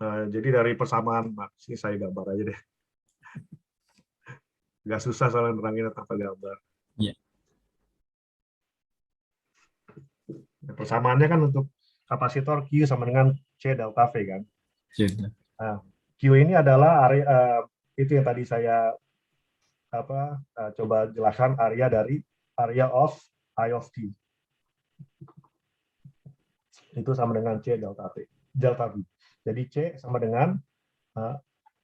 Jadi dari persamaan, sini saya gambar aja deh. Nggak susah soalnya nerangin tanpa gambar. Ya. Persamaannya kan untuk kapasitor Q sama dengan C delta V kan. Nah, Q ini adalah area itu yang tadi saya coba jelaskan, area of I of T. Itu sama dengan C delta V. Jadi C sama dengan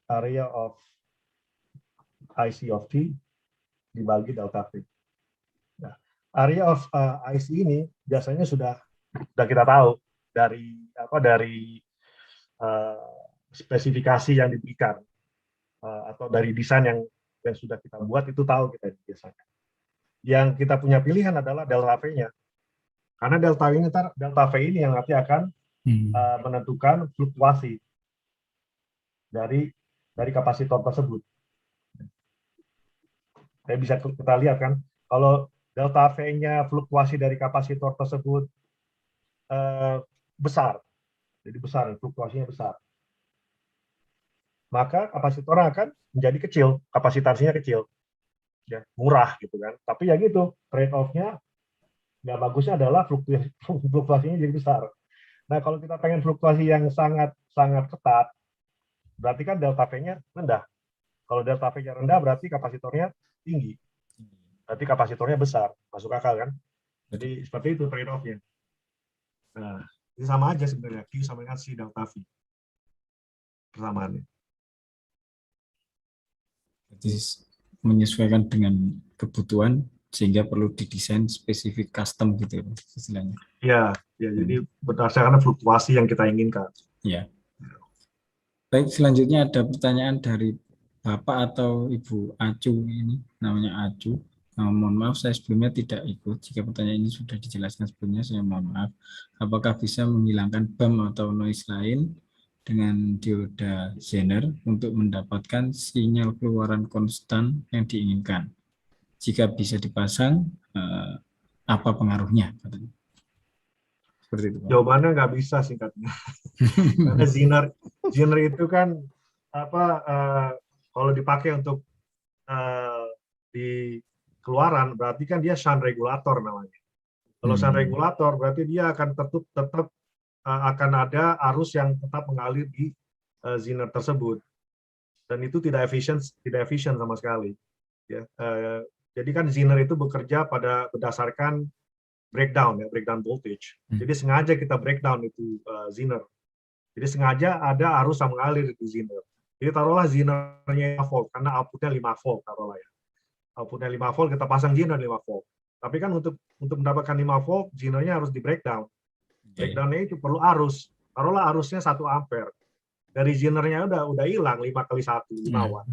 area of IC of T dibagi delta V. Nah, area of IC ini biasanya sudah kita tahu dari spesifikasi yang diberikan atau dari desain yang sudah kita buat, itu tahu kita biasanya. Yang kita punya pilihan adalah delta V-nya. Karena delta V ini yang nanti akan menentukan fluktuasi dari kapasitor tersebut. Bisa kita lihat kan, kalau delta V-nya fluktuasi dari kapasitor tersebut besar, jadi besar, fluktuasinya besar, maka kapasitornya akan menjadi kecil, kapasitansinya kecil, ya, murah gitu kan. Tapi ya gitu, trade-off-nya nggak bagusnya adalah fluktuasinya jadi besar. Nah, kalau kita pengen fluktuasi yang sangat ketat, berarti kan delta V-nya rendah. Kalau delta V-nya rendah, berarti kapasitornya tinggi. Berarti kapasitornya besar, masuk akal kan? Jadi seperti itu trade-off-nya. Nah, ini sama aja sebenarnya, Q sama dengan C delta V. Persamaannya. Jadi menyesuaikan dengan kebutuhan sehingga perlu didesain spesifik custom gitu istilahnya. Ya, jadi berdasarkan fluktuasi yang kita inginkan. Ya. Baik, selanjutnya ada pertanyaan dari Bapak atau Ibu Acu ini, namanya Acu. Mohon maaf, saya sebelumnya tidak ikut. Jika pertanyaan ini sudah dijelaskan sebelumnya, saya mohon maaf. Apakah bisa menghilangkan bump atau noise lain dengan dioda Zener untuk mendapatkan sinyal keluaran konstan yang diinginkan? Jika bisa dipasang, apa pengaruhnya? Seperti itu, Pak. Jawabannya nggak bisa singkatnya. Karena Zener itu kan kalau dipakai untuk di keluaran berarti kan dia shunt regulator namanya. Kalau shunt regulator berarti dia akan tetap akan ada arus yang tetap mengalir di Zener tersebut, dan itu tidak efisien sama sekali. Ya, jadi kan Zener itu bekerja berdasarkan breakdown voltage. Jadi sengaja kita breakdown itu Zener. Jadi sengaja ada arus yang mengalir di Zener. Jadi taruhlah Zener-nya 5 volt karena outputnya 5 volt taruhlah ya. Outputnya 5 volt kita pasang Zener 5 volt. Tapi kan untuk mendapatkan 5 volt Zener-nya harus di breakdown. Breakdown-nya itu perlu arus. Taruhlah arusnya 1 ampere. Dari Zener-nya udah hilang 5 kali 1, 5 watt.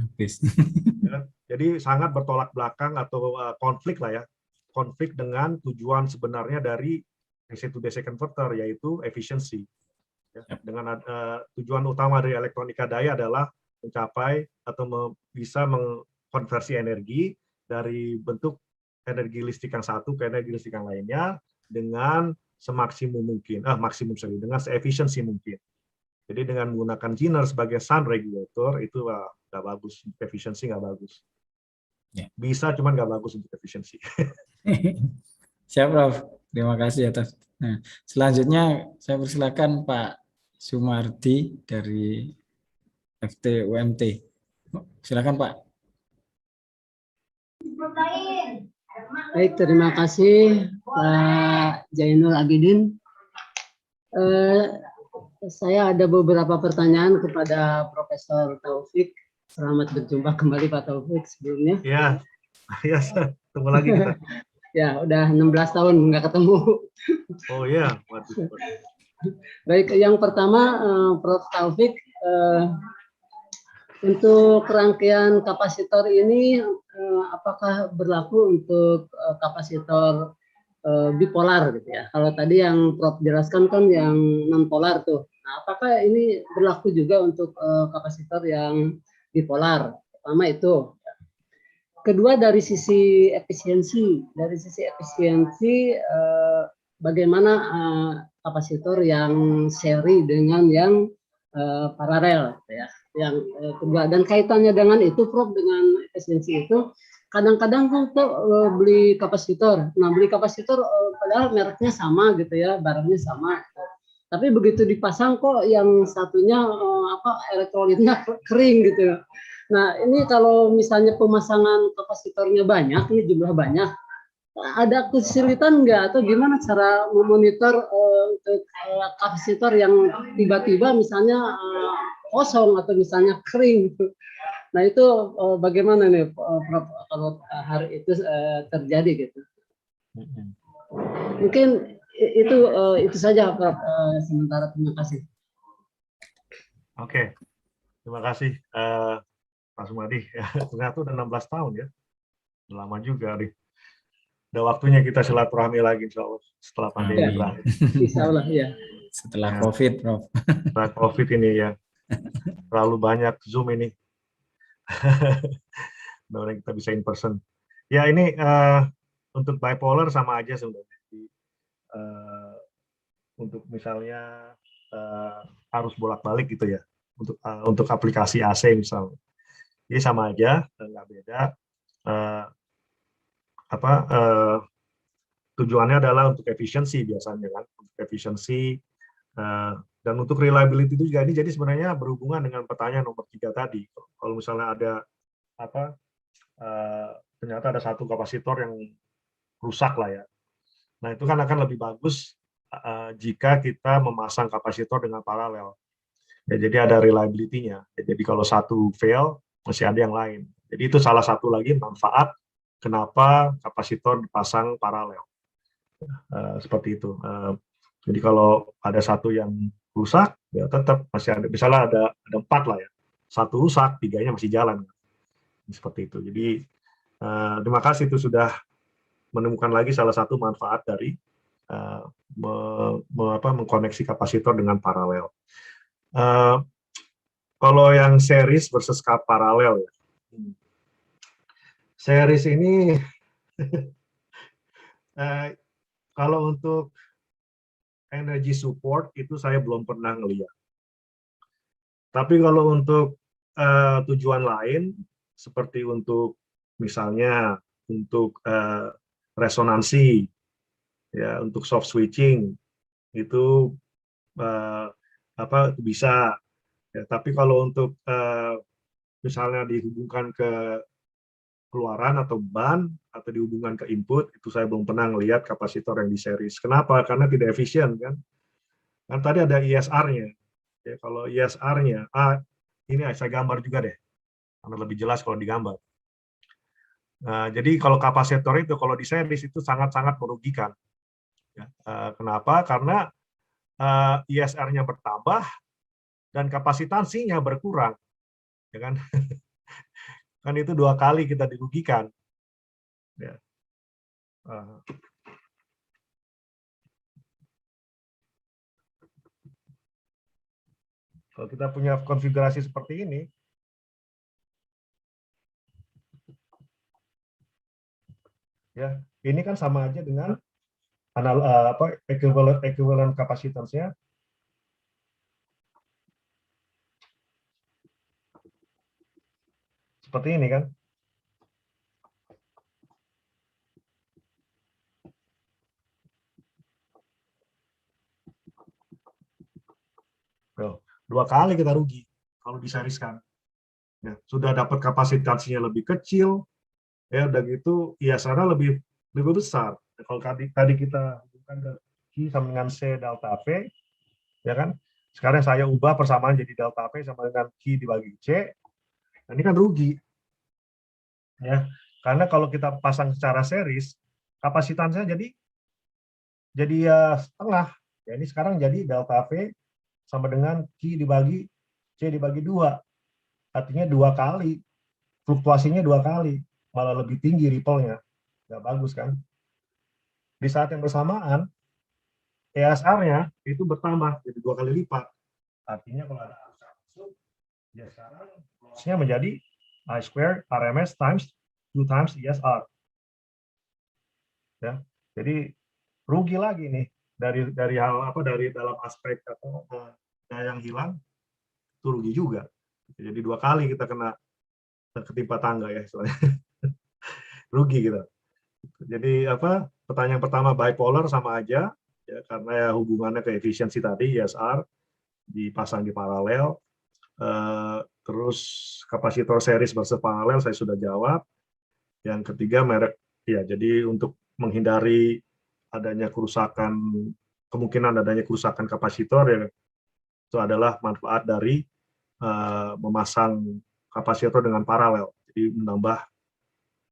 Ya, jadi sangat bertolak belakang atau konflik lah ya. Konflik dengan tujuan sebenarnya dari DC to DC converter, yaitu efisiensi. Ya, dengan tujuan utama dari elektronika daya adalah mencapai atau bisa mengkonversi energi dari bentuk energi listrik yang satu ke energi listrik yang lainnya dengan semaksimum mungkin, dengan seefisiensi mungkin. Jadi dengan menggunakan Zener sebagai shunt regulator itu nggak bagus, efisiensi nggak bagus. Bisa, cuman nggak bagus untuk efisiensi. Siap, Prof. Terima kasih atas. Nah, selanjutnya saya persilakan Pak Sumardi dari FT-UMT. Silakan, Pak. Baik, terima kasih Pak Zainul Abidin. Saya ada beberapa pertanyaan kepada Profesor Taufik. Selamat berjumpa kembali Pak Taufik sebelumnya. Ya, ketemu lagi kita. Ya, udah 16 tahun nggak ketemu. Oh iya, Baik, yang pertama Prof Taufik, untuk rangkaian kapasitor ini apakah berlaku untuk kapasitor bipolar gitu ya? Kalau tadi yang Prof jelaskan kan yang non polar tuh. Nah, apakah ini berlaku juga untuk kapasitor yang bipolar? Pertama itu. Kedua, dari sisi efisiensi, bagaimana kapasitor yang seri dengan yang paralel, ya. Yang kedua, dan kaitannya dengan itu, Prof, dengan efisiensi itu, kadang-kadang kita beli kapasitor. Nah, beli kapasitor padahal mereknya sama gitu ya, barangnya sama. Tapi begitu dipasang kok yang satunya elektrolitnya kering gitu. Nah, ini kalau misalnya pemasangan kapasitornya banyak, ini jumlah banyak, ada kesulitan nggak atau gimana cara memonitor untuk kapasitor yang tiba-tiba misalnya kosong atau misalnya kering? Nah, itu bagaimana nih Prof kalau hari itu terjadi gitu? Mungkin itu saja Prof sementara. Terima kasih. Oke, terima kasih. Pak Sumadi, ternyata udah 16 tahun ya, udah lama juga nih. Udah waktunya kita silaturahmi lagi insya Allah setelah pandemi berakhir. Insya Allah ya. Setelah COVID, Prof. Setelah COVID ini ya, terlalu banyak Zoom ini. Mudah-mudahan kita bisa in person. Ya ini untuk bipolar sama aja sebenarnya. Untuk misalnya harus bolak-balik gitu ya, untuk aplikasi AC misalnya. Jadi sama aja, nggak beda. Tujuannya adalah untuk efisiensi biasanya kan, untuk efisiensi dan untuk reliability itu juga ini. Jadi sebenarnya berhubungan dengan pertanyaan nomor 3 tadi. Kalau misalnya ada ternyata ada satu kapasitor yang rusak lah ya. Nah itu kan akan lebih bagus jika kita memasang kapasitor dengan paralel. Ya, jadi ada reliability-nya. Ya, jadi kalau satu fail masih ada yang lain. Jadi itu salah satu lagi manfaat kenapa kapasitor dipasang paralel. Seperti itu. Jadi kalau ada satu yang rusak, ya tetap masih ada. Misalnya ada 4 lah ya, satu rusak, 3-nya masih jalan. Seperti itu. Jadi terima kasih itu sudah menemukan lagi salah satu manfaat dari mengkoneksi kapasitor dengan paralel. Kalau yang series versus paralel ya. Series ini kalau untuk energy support itu saya belum pernah ngelihat. Tapi kalau untuk tujuan lain seperti untuk misalnya untuk resonansi, ya untuk soft switching itu bisa. Ya, tapi kalau untuk misalnya dihubungkan ke keluaran atau ban atau dihubungkan ke input, itu saya belum pernah melihat kapasitor yang di series. Kenapa? Karena tidak efisien kan. Kan tadi ada ISR-nya. Ya, kalau ISR-nya, ini saya gambar juga deh, karena lebih jelas kalau digambar. Nah, jadi kalau kapasitor itu kalau di series itu sangat-sangat merugikan. Ya, kenapa? Karena ISR-nya bertambah dan kapasitansinya berkurang, ya kan? Kan itu 2 kali kita dirugikan. Ya. Kalau kita punya konfigurasi seperti ini, ya ini kan sama aja dengan equivalent kapasitasnya. Seperti ini kan. Tuh, 2 kali kita rugi kalau diseriskan. Ya, sudah dapat kapasitasnya lebih kecil, ya udah gitu ISR-nya lebih besar. Kalau tadi kita hubungkan ke Q sama dengan C delta V, ya kan? Sekarang saya ubah persamaan jadi delta V sama dengan Q dibagi C. Nah, ini kan rugi. Ya, karena kalau kita pasang secara series, kapasitasnya jadi ya setengah. Ya, ini sekarang jadi delta V sama dengan Q dibagi C dibagi 2. Artinya 2 kali. Fluktuasinya 2 kali. Malah lebih tinggi ripple-nya. Nggak bagus kan? Di saat yang bersamaan, ESR-nya itu bertambah, jadi 2 kali lipat. Artinya kalau ada arus masuk, ya sekarang loss-nya menjadi I square RMS times 2 times ESR. Ya, jadi rugi lagi nih dari hal dari dalam aspek atau daya yang hilang itu rugi juga. Jadi 2 kali kita kena ketimpa tangga ya soalnya. Rugi gitu. Jadi pertanyaan pertama bipolar sama aja ya karena ya hubungannya ke efisiensi tadi ISR dipasang di paralel. Terus kapasitor series versus paralel saya sudah jawab. Yang ketiga merek ya jadi untuk menghindari adanya kemungkinan adanya kerusakan kapasitor ya itu adalah manfaat dari memasang kapasitor dengan paralel, jadi menambah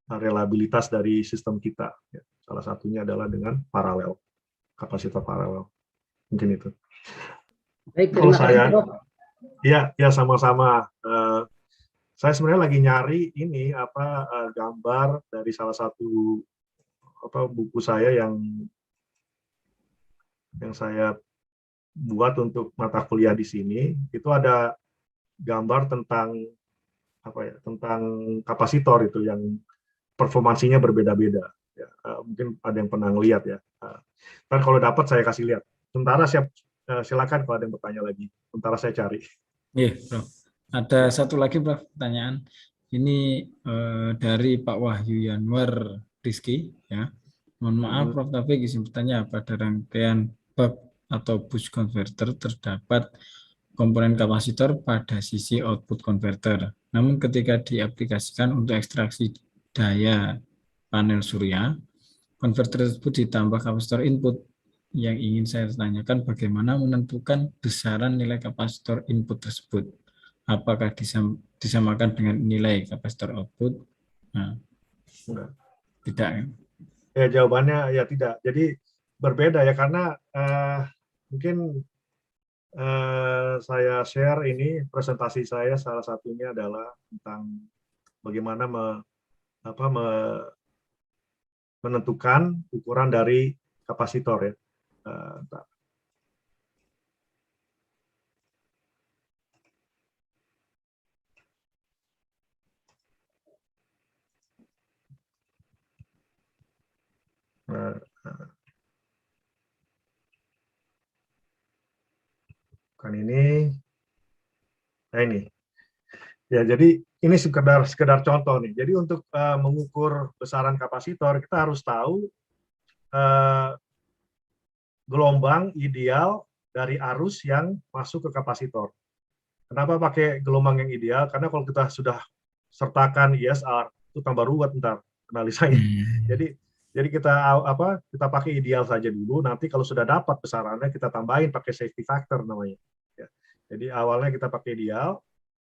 reliabilitas dari sistem kita. Ya. Salah satunya adalah dengan paralel, kapasitor paralel. Mungkin itu. Baik, Kalau terima kasih, saya, Prof. ya sama-sama. Saya sebenarnya lagi nyari ini gambar dari salah satu buku saya yang saya buat untuk mata kuliah di sini. Itu ada gambar tentang tentang kapasitor itu yang performansinya berbeda-beda. Ya, mungkin ada yang pernah ngelihat ya. Ntar kalau dapat saya kasih lihat. Sementara silakan kalau ada yang bertanya lagi. Sementara saya cari. Iya, Prof. Ada satu lagi, Prof, pertanyaan. Ini dari Pak Wahyu Yanwar Rizky. Ya. Mohon maaf, Prof, tapi izin bertanya pada rangkaian bab atau boost converter terdapat komponen kapasitor pada sisi output converter. Namun ketika diaplikasikan untuk ekstraksi daya panel surya, konverter tersebut ditambah kapasitor input. Yang ingin saya tanyakan bagaimana menentukan besaran nilai kapasitor input tersebut. Apakah disamakan dengan nilai kapasitor output? Nah. Tidak. Ya, jawabannya ya tidak. Jadi berbeda ya, karena mungkin saya share ini presentasi saya, salah satunya adalah tentang bagaimana menentukan ukuran dari kapasitor ya. Bentar. Bukan ini. Nah ini. Ya, jadi ini sekedar contoh nih. Jadi untuk mengukur besaran kapasitor, kita harus tahu gelombang ideal dari arus yang masuk ke kapasitor. Kenapa pakai gelombang yang ideal? Karena kalau kita sudah sertakan ISR, itu tambah ruwet ntar analisanya. Jadi kita pakai ideal saja dulu. Nanti kalau sudah dapat besarannya, kita tambahin pakai safety factor namanya. Ya. Jadi awalnya kita pakai ideal.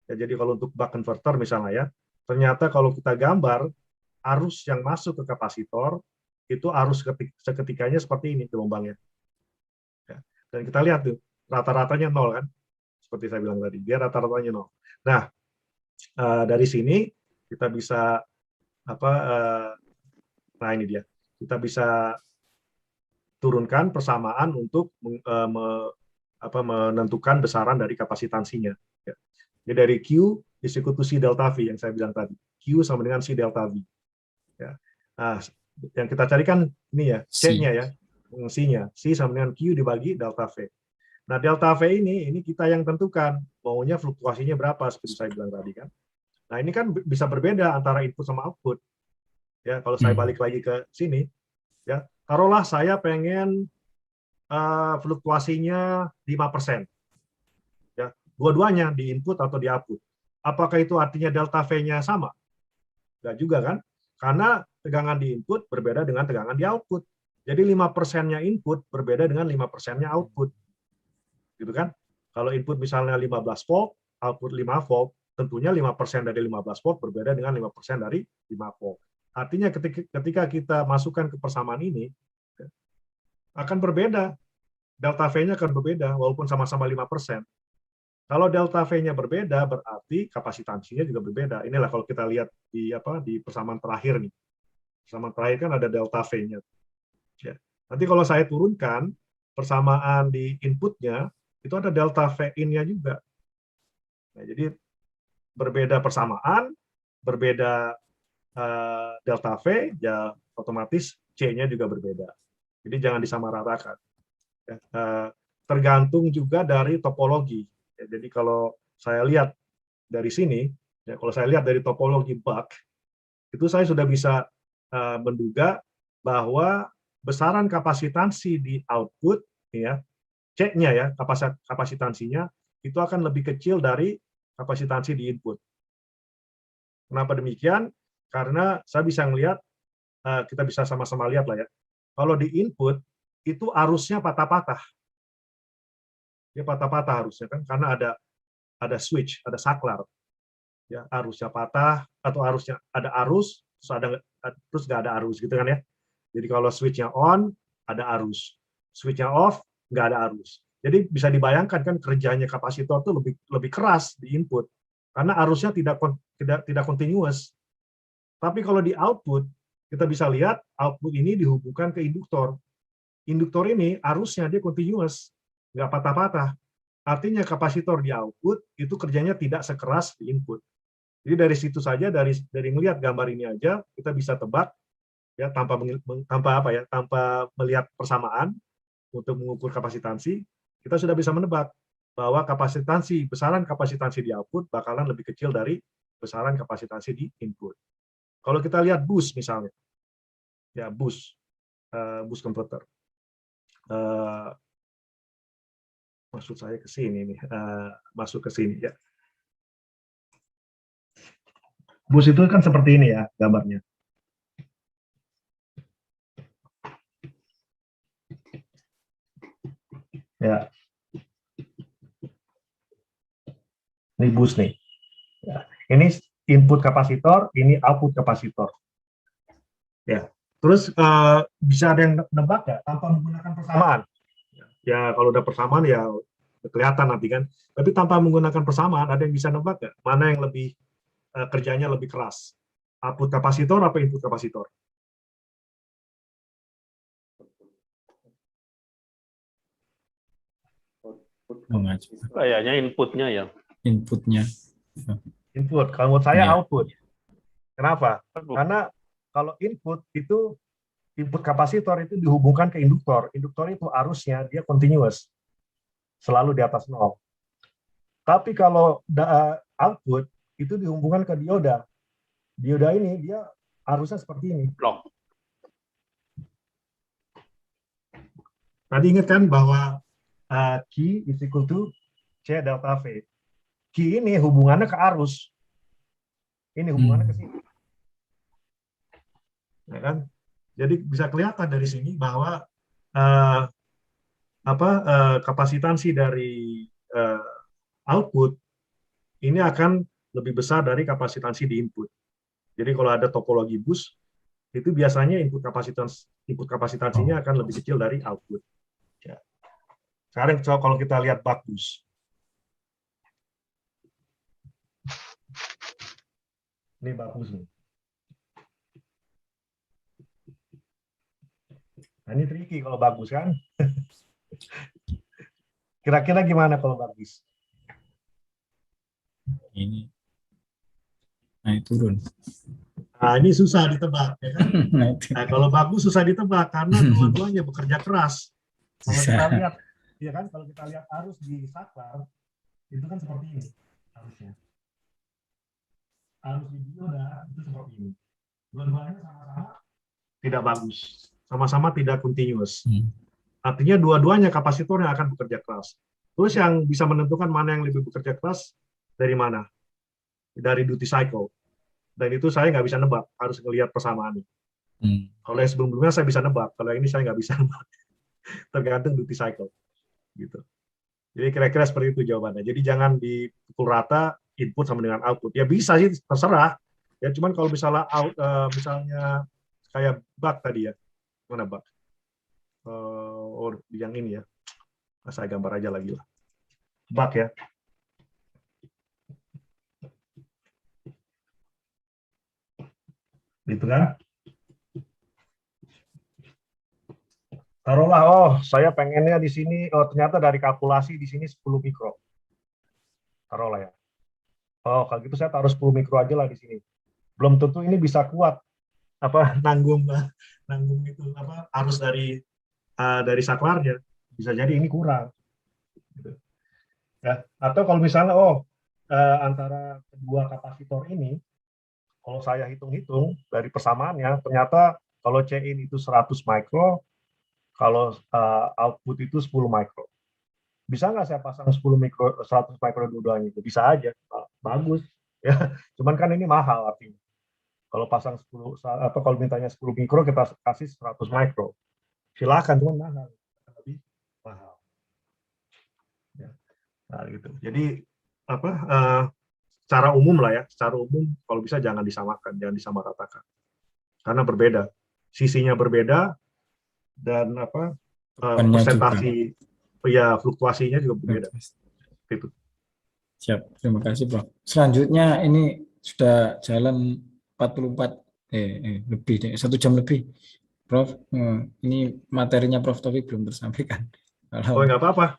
Ya, jadi kalau untuk buck converter misalnya ya, ternyata kalau kita gambar arus yang masuk ke kapasitor itu arus seketikanya seperti ini gelombangnya. Ya. Dan kita lihat tuh rata-ratanya 0 kan, seperti saya bilang tadi, dia rata-ratanya 0. Nah, dari sini kita bisa nah ini dia, kita bisa turunkan persamaan untuk menentukan besaran dari kapasitansinya. Ya. Jadi dari Q is equal to C delta V yang saya bilang tadi. Q sama dengan C delta V. Ya. Nah, yang kita carikan ini ya, C-nya ya, C-nya. C sama dengan Q dibagi delta V. Nah, delta V ini kita yang tentukan maunya fluktuasinya berapa seperti saya bilang tadi kan. Nah, ini kan bisa berbeda antara input sama output. Ya, kalau saya balik lagi ke sini, ya, taruhlah saya pengen fluktuasinya 5%. Ya, dua-duanya di input atau di output. Apakah itu artinya delta V-nya sama? Enggak juga kan? Karena tegangan di input berbeda dengan tegangan di output. Jadi 5%-nya input berbeda dengan 5%-nya output. Gitu kan? Kalau input misalnya 15 volt, output 5 volt, tentunya 5% dari 15 volt berbeda dengan 5% dari 5 volt. Artinya ketika kita masukkan ke persamaan ini, akan berbeda. Delta V-nya akan berbeda, walaupun sama-sama 5%. Kalau delta V-nya berbeda, berarti kapasitansinya juga berbeda. Inilah kalau kita lihat di persamaan terakhir nih. Persamaan terakhir kan ada delta V-nya. Ya. Nanti kalau saya turunkan persamaan di inputnya, itu ada delta V-in-nya juga. Nah, jadi berbeda persamaan, berbeda delta V, ya otomatis C-nya juga berbeda. Jadi jangan disamaratakan. Ya, tergantung juga dari topologi. Ya, jadi kalau saya lihat dari sini, ya, kalau saya lihat dari topologi buck, itu saya sudah bisa menduga bahwa besaran kapasitansi di output, ya, C-nya ya, kapasitansinya itu akan lebih kecil dari kapasitansi di input. Kenapa demikian? Karena saya bisa melihat, kita bisa sama-sama lihat lah ya, kalau di input itu arusnya patah-patah. Dia patah-patah arusnya kan, karena ada switch, ada saklar. Ya, arusnya patah atau arusnya ada arus, terus nggak ada arus gitu kan ya. Jadi kalau switch-nya on, ada arus. Switch-nya off, nggak ada arus. Jadi bisa dibayangkan kan kerjanya kapasitor itu lebih keras di input karena arusnya tidak continuous. Tapi kalau di output, kita bisa lihat output ini dihubungkan ke induktor. Induktor ini arusnya dia continuous, nggak patah-patah. Artinya kapasitor di output itu kerjanya tidak sekeras di input. Jadi dari situ saja, dari melihat gambar ini aja kita bisa tebak ya tanpa melihat persamaan untuk mengukur kapasitansi, kita sudah bisa menebak bahwa besaran kapasitansi di output bakalan lebih kecil dari besaran kapasitansi di input. Kalau kita lihat bus misalnya, ya bus converter. Maksud saya ke sini nih, masuk ke sini ya. Bus itu kan seperti ini ya gambarnya. Ya. Ini bus nih. Ya. Ini input kapasitor, ini output kapasitor. Ya. Terus bisa ada yang nebak nggak tanpa menggunakan persamaan? Ya kalau udah persamaan ya kelihatan nanti kan. Tapi tanpa menggunakan persamaan, ada yang bisa nebak nggak? Mana yang lebih kerjanya lebih keras? Output kapasitor apa input kapasitor? Kayaknya inputnya ya. Inputnya. Input. Kalau menurut saya Iya. output. Kenapa? Karena kalau input itu input kapasitor itu dihubungkan ke induktor. Induktor itu arusnya dia continuous, selalu di atas 0. Tapi kalau output itu dihubungkan ke dioda. Dioda ini dia arusnya seperti ini. Blok. Tadi ingat kan bahwa Q is equal to C delta V. Q ini hubungannya ke arus. Ini hubungannya ke sini. Ya kan? Jadi bisa kelihatan dari sini bahwa kapasitansi dari output ini akan lebih besar dari kapasitansi di input. Jadi kalau ada topologi bus, itu biasanya input kapasitansinya akan lebih kecil dari output. Ya. Sekarang kalau kita lihat bak bus. Ini bak bus nih. Nah, ini tricky kalau bagus kan? Kira-kira gimana kalau bagus? Ini naik turun. Nah, ini susah ditebak. Ya kan? Nah, Nah, kalau bagus susah ditebak karena dua-duanya bekerja keras. Kalau kita lihat, ya kan? Kalau kita lihat arus di saklar, itu kan seperti ini arusnya. Arus di dioda itu seperti ini. Dua-duanya sama-sama tidak bagus. Sama-sama tidak continuous. Artinya dua-duanya kapasitor yang akan bekerja keras. Terus yang bisa menentukan mana yang lebih bekerja keras dari mana? Dari duty cycle. Dan itu saya nggak bisa nebak, harus ngelihat persamaannya. Kalau yang sebelum-sebelumnya saya bisa nebak, kalau yang ini saya nggak bisa nebak. Tergantung duty cycle. Gitu. Jadi kira-kira seperti itu jawabannya. Jadi jangan dipukul rata input sama dengan output. Ya bisa sih, terserah. Ya cuman kalau misalnya misalnya kayak bug tadi ya, mana bug? Yang ini ya. Saya gambar aja lagi lah. Bug ya. Gitu kan? Taruhlah, oh saya pengennya di sini, oh ternyata dari kalkulasi di sini 10 mikro. Taruhlah ya. Oh kalau gitu saya taruh 10 mikro aja lah di sini. Belum tentu ini bisa kuat nanggung itu arus dari saklarnya. Bisa jadi ini kurang. Gitu. Ya. Atau kalau misalnya antara kedua kapasitor ini, kalau saya hitung-hitung dari persamaannya, ternyata kalau C-in itu 100 mikro, kalau output itu 10 mikro. Bisa nggak saya pasang 100 mikro dua-duanya itu? Bisa aja, bagus. Ya, cuman kan ini mahal artinya. Kalau pasang 10, kalau mintanya 10 mikro, kita kasih 100 mikro. Silakan, cuman mahal. Lebih mahal. Ya. Nah, gitu. Jadi secara umum lah ya, secara umum kalau bisa jangan disamakan, jangan disamaratakan. Karena berbeda. Sisinya berbeda dan persentasi ya fluktuasinya juga berbeda. Gitu. Siap, terima kasih Prof. Selanjutnya ini sudah jalan 44 lebih deh, 1 jam lebih. Prof, ini materinya Prof Taufik belum tersampaikan. Oh nggak apa-apa.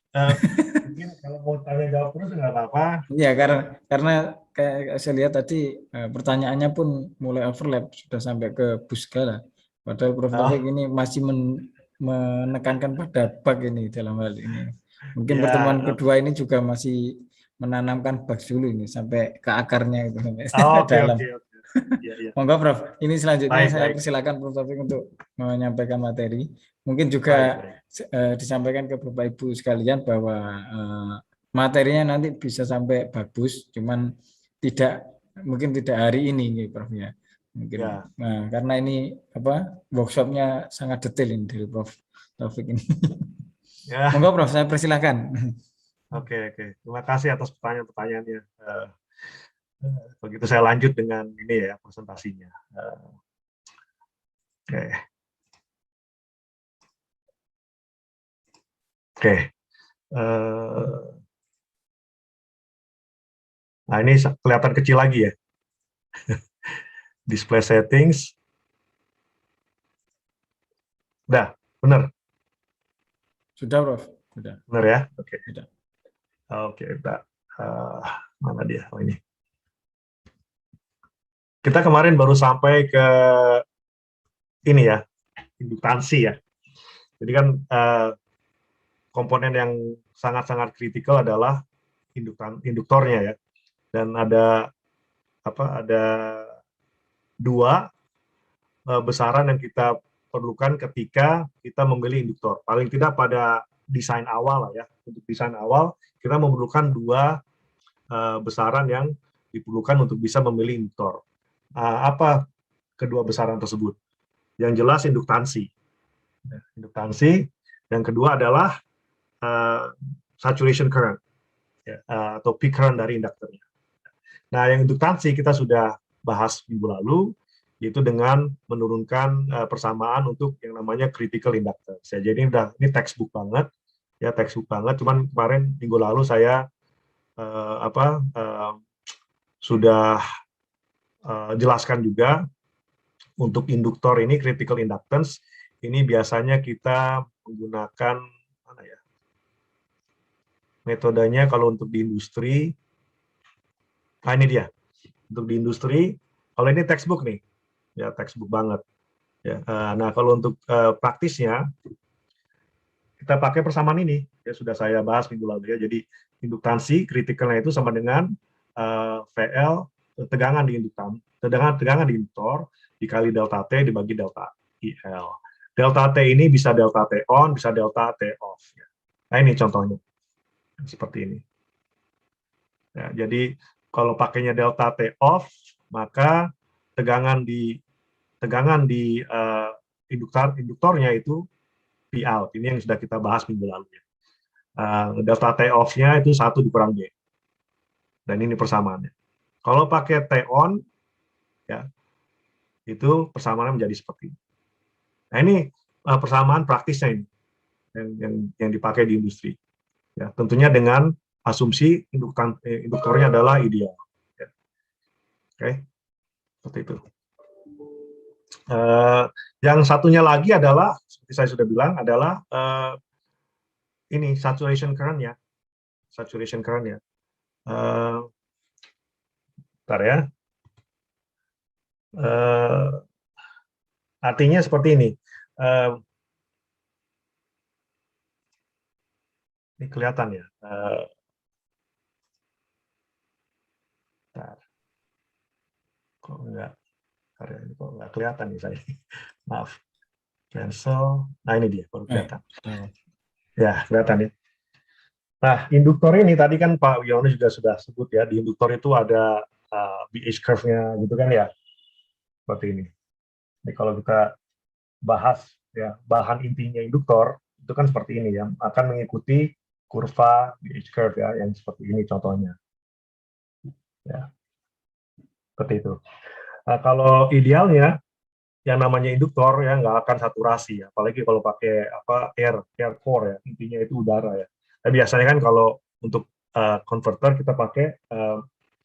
Mungkin kalau mau tanya jawab terus nggak apa-apa. Iya, karena kayak saya lihat tadi pertanyaannya pun mulai overlap, sudah sampai ke bus segala. Padahal Prof Taufik ini masih menekankan pada bug ini dalam hal ini. Mungkin Ya, pertemuan kedua ini juga masih menanamkan bug dulu ini sampai ke akarnya itu sampai dalam. Oke. Ya. Monggo Prof, ini selanjutnya Baik, saya baik. persilakan Prof Taufik untuk menyampaikan materi. Mungkin juga disampaikan ke Bapak Ibu sekalian bahwa materinya nanti bisa sampai bagus, cuman mungkin tidak hari ini nih Prof ya. Mungkin Ya. nah, karena ini workshopnya sangat detail ini dari Prof Taufik ini. Ya. Monggo Prof, saya persilakan. Oke. Terima kasih atas pertanyaan-pertanyaannya. Begitu saya lanjut dengan ini ya presentasinya. Oke. Oke. Nah, ini kelihatan kecil lagi ya. Display settings. Udah, benar. Sudah, Prof. Sudah. Benar ya? Oke. Sudah. Oke, udah. Mana dia? Oh, ini. Kita kemarin baru sampai ke ini ya, induktansi ya. Jadi kan komponen yang sangat-sangat kritikal adalah induktornya ya. Dan ada dua besaran yang kita perlukan ketika kita memilih induktor. Paling tidak pada desain awal lah ya. Untuk desain awal kita memerlukan dua besaran yang diperlukan untuk bisa memilih induktor. Apa kedua besaran tersebut? Yang jelas induktansi. Induktansi. Yang kedua adalah saturation current atau peak current dari induktornya. Nah, yang induktansi kita sudah bahas minggu lalu, yaitu dengan menurunkan persamaan untuk yang namanya critical inductance. Ya, jadi ini textbook banget, ya textbook banget. Cuman kemarin minggu lalu saya sudah jelaskan juga untuk induktor ini critical inductance ini biasanya kita menggunakan mana ya metodenya kalau untuk di industri. Nah, ini dia untuk di industri. Kalau ini textbook nih, ya textbook banget. Ya, nah kalau untuk praktisnya kita pakai persamaan ini. Ya sudah saya bahas minggu lalu ya. Jadi induktansi kritikalnya itu sama dengan VL tegangan di induktor dikali delta T dibagi delta IL. Delta T ini bisa delta T on, bisa delta T off. Nah ini contohnya, seperti ini. Ya, jadi kalau pakainya delta T off, maka tegangan di induktornya itu P out. Ini yang sudah kita bahas minggu lalu. Delta T off-nya itu 1 dikurang B. Dan ini persamaannya. Kalau pakai T on, ya, itu persamaannya menjadi seperti ini. Nah, ini persamaan praktisnya ini yang dipakai di industri. Ya, tentunya dengan asumsi induktornya adalah ideal. Ya. Oke, seperti itu. Yang satunya lagi adalah, seperti saya sudah bilang, adalah ini saturation current ya. Saturation current ya. Bentar ya. Artinya seperti ini. Ini kelihatan ya. Bentar. Kok enggak? Ini kok enggak kelihatan nih saya. Maaf. Cancel. Nah ini dia, baru kelihatan. Ya, kelihatan ya. Nah, induktor ini tadi kan Pak Wiono juga sudah sebut ya, di induktor itu ada BH curve-nya gitu kan ya. Seperti ini. Jadi kalau kita bahas ya bahan intinya induktor itu kan seperti ini ya, akan mengikuti kurva BH curve ya, yang seperti ini contohnya. Ya. Seperti itu. Nah, kalau idealnya yang namanya induktor ya nggak akan saturasi ya, apalagi kalau pakai air core ya, intinya itu udara ya. Nah, biasanya kan kalau untuk converter kita pakai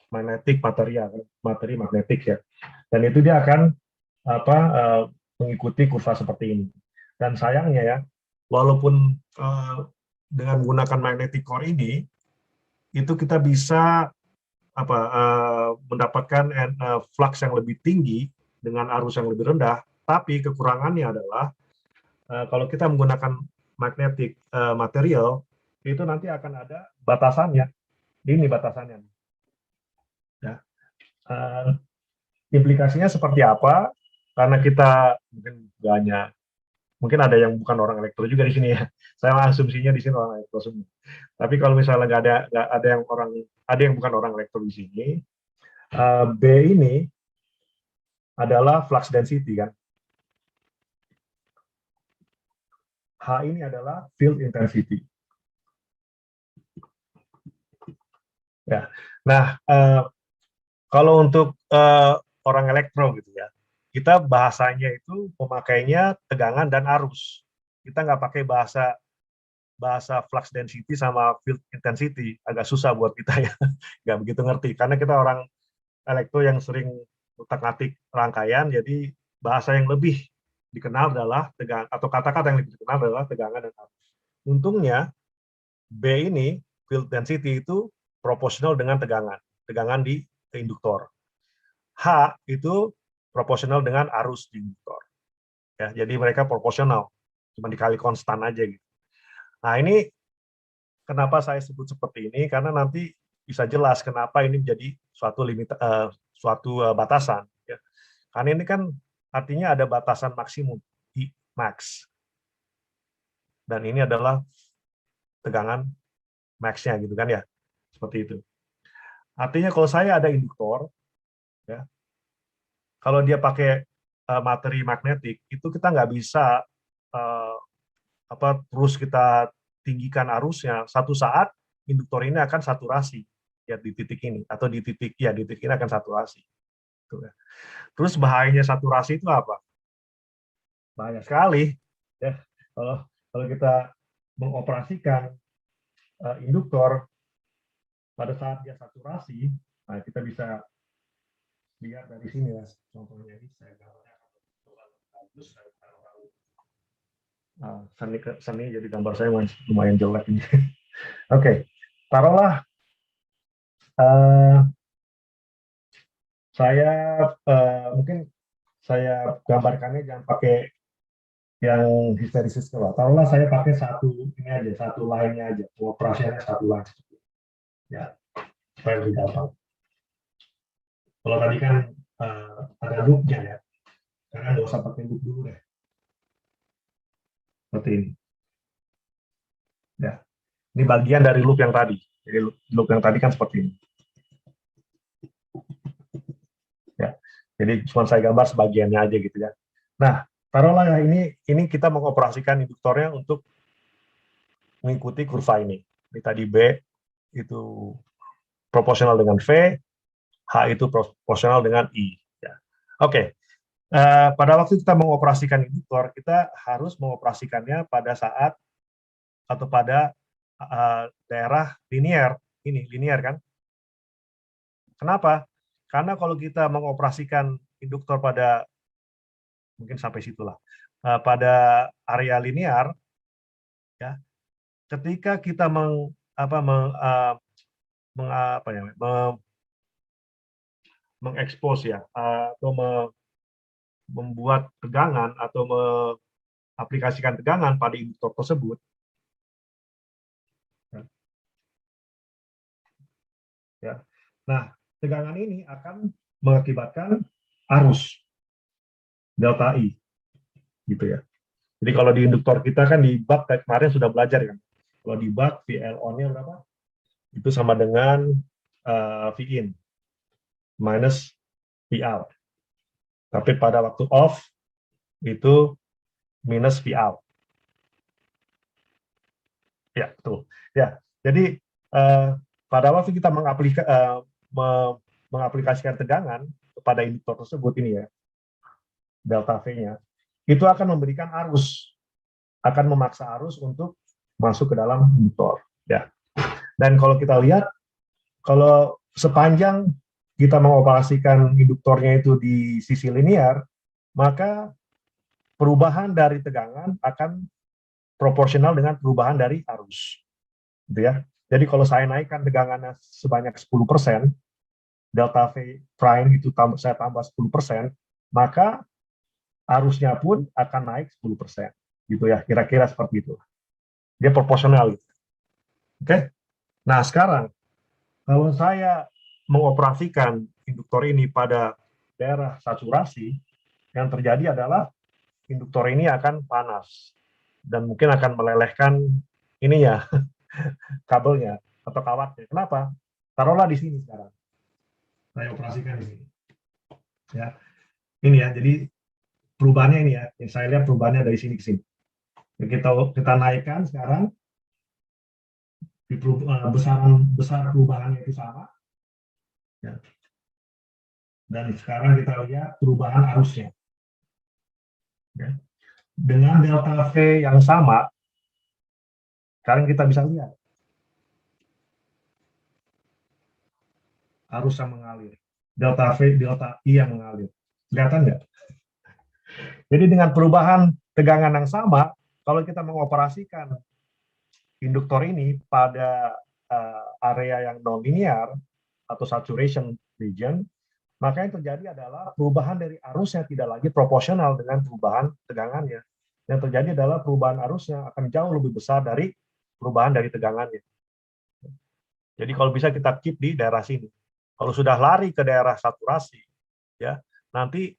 magnetic material, materi magnetik ya, dan itu dia akan mengikuti kurva seperti ini. Dan sayangnya ya, walaupun dengan menggunakan magnetic core ini, itu kita bisa mendapatkan flux yang lebih tinggi dengan arus yang lebih rendah, tapi kekurangannya adalah kalau kita menggunakan magnetic material, itu nanti akan ada batasannya. Ini batasannya. Ya. Implikasinya seperti apa? Karena kita mungkin ada yang bukan orang elektro juga di sini ya. Saya asumsinya di sini orang elektro semua. Tapi kalau misalnya nggak ada yang bukan orang elektro di sini, B ini adalah flux density kan. H ini adalah field intensity. Ya. Nah, kalau untuk orang elektro gitu ya, kita bahasanya itu memakainya tegangan dan arus. Kita nggak pakai bahasa bahasa flux density sama field intensity agak susah buat kita ya, nggak begitu ngerti karena kita orang elektro yang sering utak-atik rangkaian, jadi bahasa yang lebih dikenal adalah tegangan, atau kata-kata yang lebih dikenal adalah tegangan dan arus. Untungnya B ini field density itu proporsional dengan tegangan di induktor. H itu proporsional dengan arus di induktor. Ya, jadi mereka proporsional, cuma dikali konstan aja gitu. Nah ini kenapa saya sebut seperti ini, karena nanti bisa jelas kenapa ini menjadi suatu batasan. Ya. Karena ini kan artinya ada batasan maksimum, I max. Dan ini adalah tegangan max-nya gitu kan ya, seperti itu. Artinya kalau saya ada induktor, ya, kalau dia pakai materi magnetik, itu kita nggak bisa terus kita tinggikan arusnya. Satu saat induktor ini akan saturasi ya di titik ini, atau di titik ini akan saturasi. Gitu, ya. Terus bahayanya saturasi itu apa? Bahaya sekali ya kalau kita mengoperasikan induktor pada saat dia saturasi. Nah, kita bisa lihat dari sini ya, contohnya ini saya gambarnya bagus. Seni jadi gambar saya lumayan jelek ini. Oke, taruhlah saya mungkin saya gambarkannya jangan pakai yang histeresis keluar. Taruhlah saya pakai satu line-nya aja, operasinya satu line. Ya, supaya lebih gampang. Kalau tadi kan ada loop-nya ya, karena nggak usah pakai loop dulu deh. Seperti ini. Ya, ini bagian dari loop yang tadi. Jadi loop yang tadi kan seperti ini. Ya, jadi cuma saya gambar sebagiannya aja gitu ya. Nah, taruhlah ya ini kita mengoperasikan induktornya untuk mengikuti kurva ini. Ini tadi B itu proporsional dengan V, H itu proporsional dengan I. Ya. Oke. Pada waktu kita mengoperasikan induktor, kita harus mengoperasikannya pada saat atau pada daerah linear. Ini linear kan? Kenapa? Karena kalau kita mengoperasikan induktor pada mungkin sampai situlah pada area linear, ya, ketika kita mengekspos ya atau membuat tegangan atau mengaplikasikan tegangan pada induktor tersebut, ya. Nah, tegangan ini akan mengakibatkan arus delta I, gitu ya. Jadi kalau di induktor kita kan di bak kemarin sudah belajar kan. Kalau di bak VLO-nya berapa? Itu sama dengan Vin minus Vout. Tapi pada waktu off itu minus Vout. Ya, betul. Ya, jadi pada waktu kita mengaplikasikan tegangan kepada induktor tersebut ini ya, delta V-nya, itu akan memberikan arus, akan memaksa arus untuk masuk ke dalam induktor. Ya. Dan kalau kita lihat, kalau sepanjang kita mengoperasikan induktornya itu di sisi linear, maka perubahan dari tegangan akan proporsional dengan perubahan dari arus. Gitu ya. Jadi kalau saya naikkan tegangannya sebanyak 10%, delta V prime itu saya tambah 10%, maka arusnya pun akan naik 10%. Gitu ya, kira-kira seperti itu. Dia proporsional. Gitu. Oke. Nah, sekarang kalau saya mengoperasikan induktor ini pada daerah saturasi, yang terjadi adalah induktor ini akan panas dan mungkin akan melelehkan ininya, kabelnya atau kawatnya. Kenapa? Taruhlah di sini sekarang. Saya operasikan di sini. Ya. Ini ya, jadi perubahannya ini ya, yang saya lihat perubahannya dari sini ke sini. Kita naikkan sekarang, besar perubahannya itu sama. Ya. Dan sekarang kita lihat perubahan arusnya. Ya. Dengan delta V yang sama, Sekarang kita bisa lihat arus yang mengalir, delta V, delta I yang mengalir. Kelihatan nggak? Jadi dengan perubahan tegangan yang sama, kalau kita mengoperasikan induktor ini pada area yang non-linear atau saturation region, maka yang terjadi adalah perubahan dari arusnya tidak lagi proporsional dengan perubahan tegangannya. Yang terjadi adalah perubahan arusnya akan jauh lebih besar dari perubahan dari tegangannya. Jadi kalau bisa kita keep di daerah sini. Kalau sudah lari ke daerah saturasi, ya nanti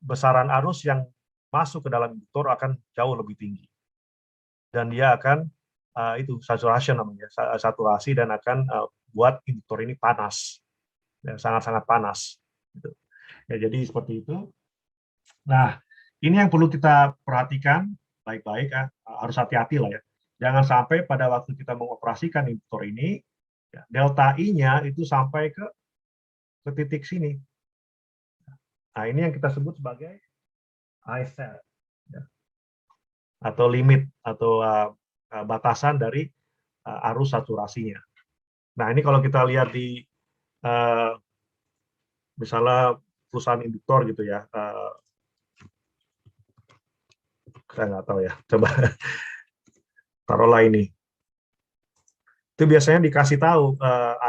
besaran arus yang masuk ke dalam induktor akan jauh lebih tinggi. Dan dia akan itu saturation namanya, saturasi, dan akan buat induktor ini panas, ya, sangat-sangat panas. Gitu. Ya, jadi seperti itu. Nah, ini yang perlu kita perhatikan baik-baik, harus hati-hati lah ya. Jangan sampai pada waktu kita mengoperasikan induktor ini, ya, delta I-nya itu sampai ke titik sini. Nah, ini yang kita sebut sebagai I-set, ya, atau limit, atau batasan dari arus saturasinya. Nah, ini kalau kita lihat di misalnya perusahaan induktor gitu ya, saya nggak tahu ya, coba taruhlah ini. Itu biasanya dikasih tahu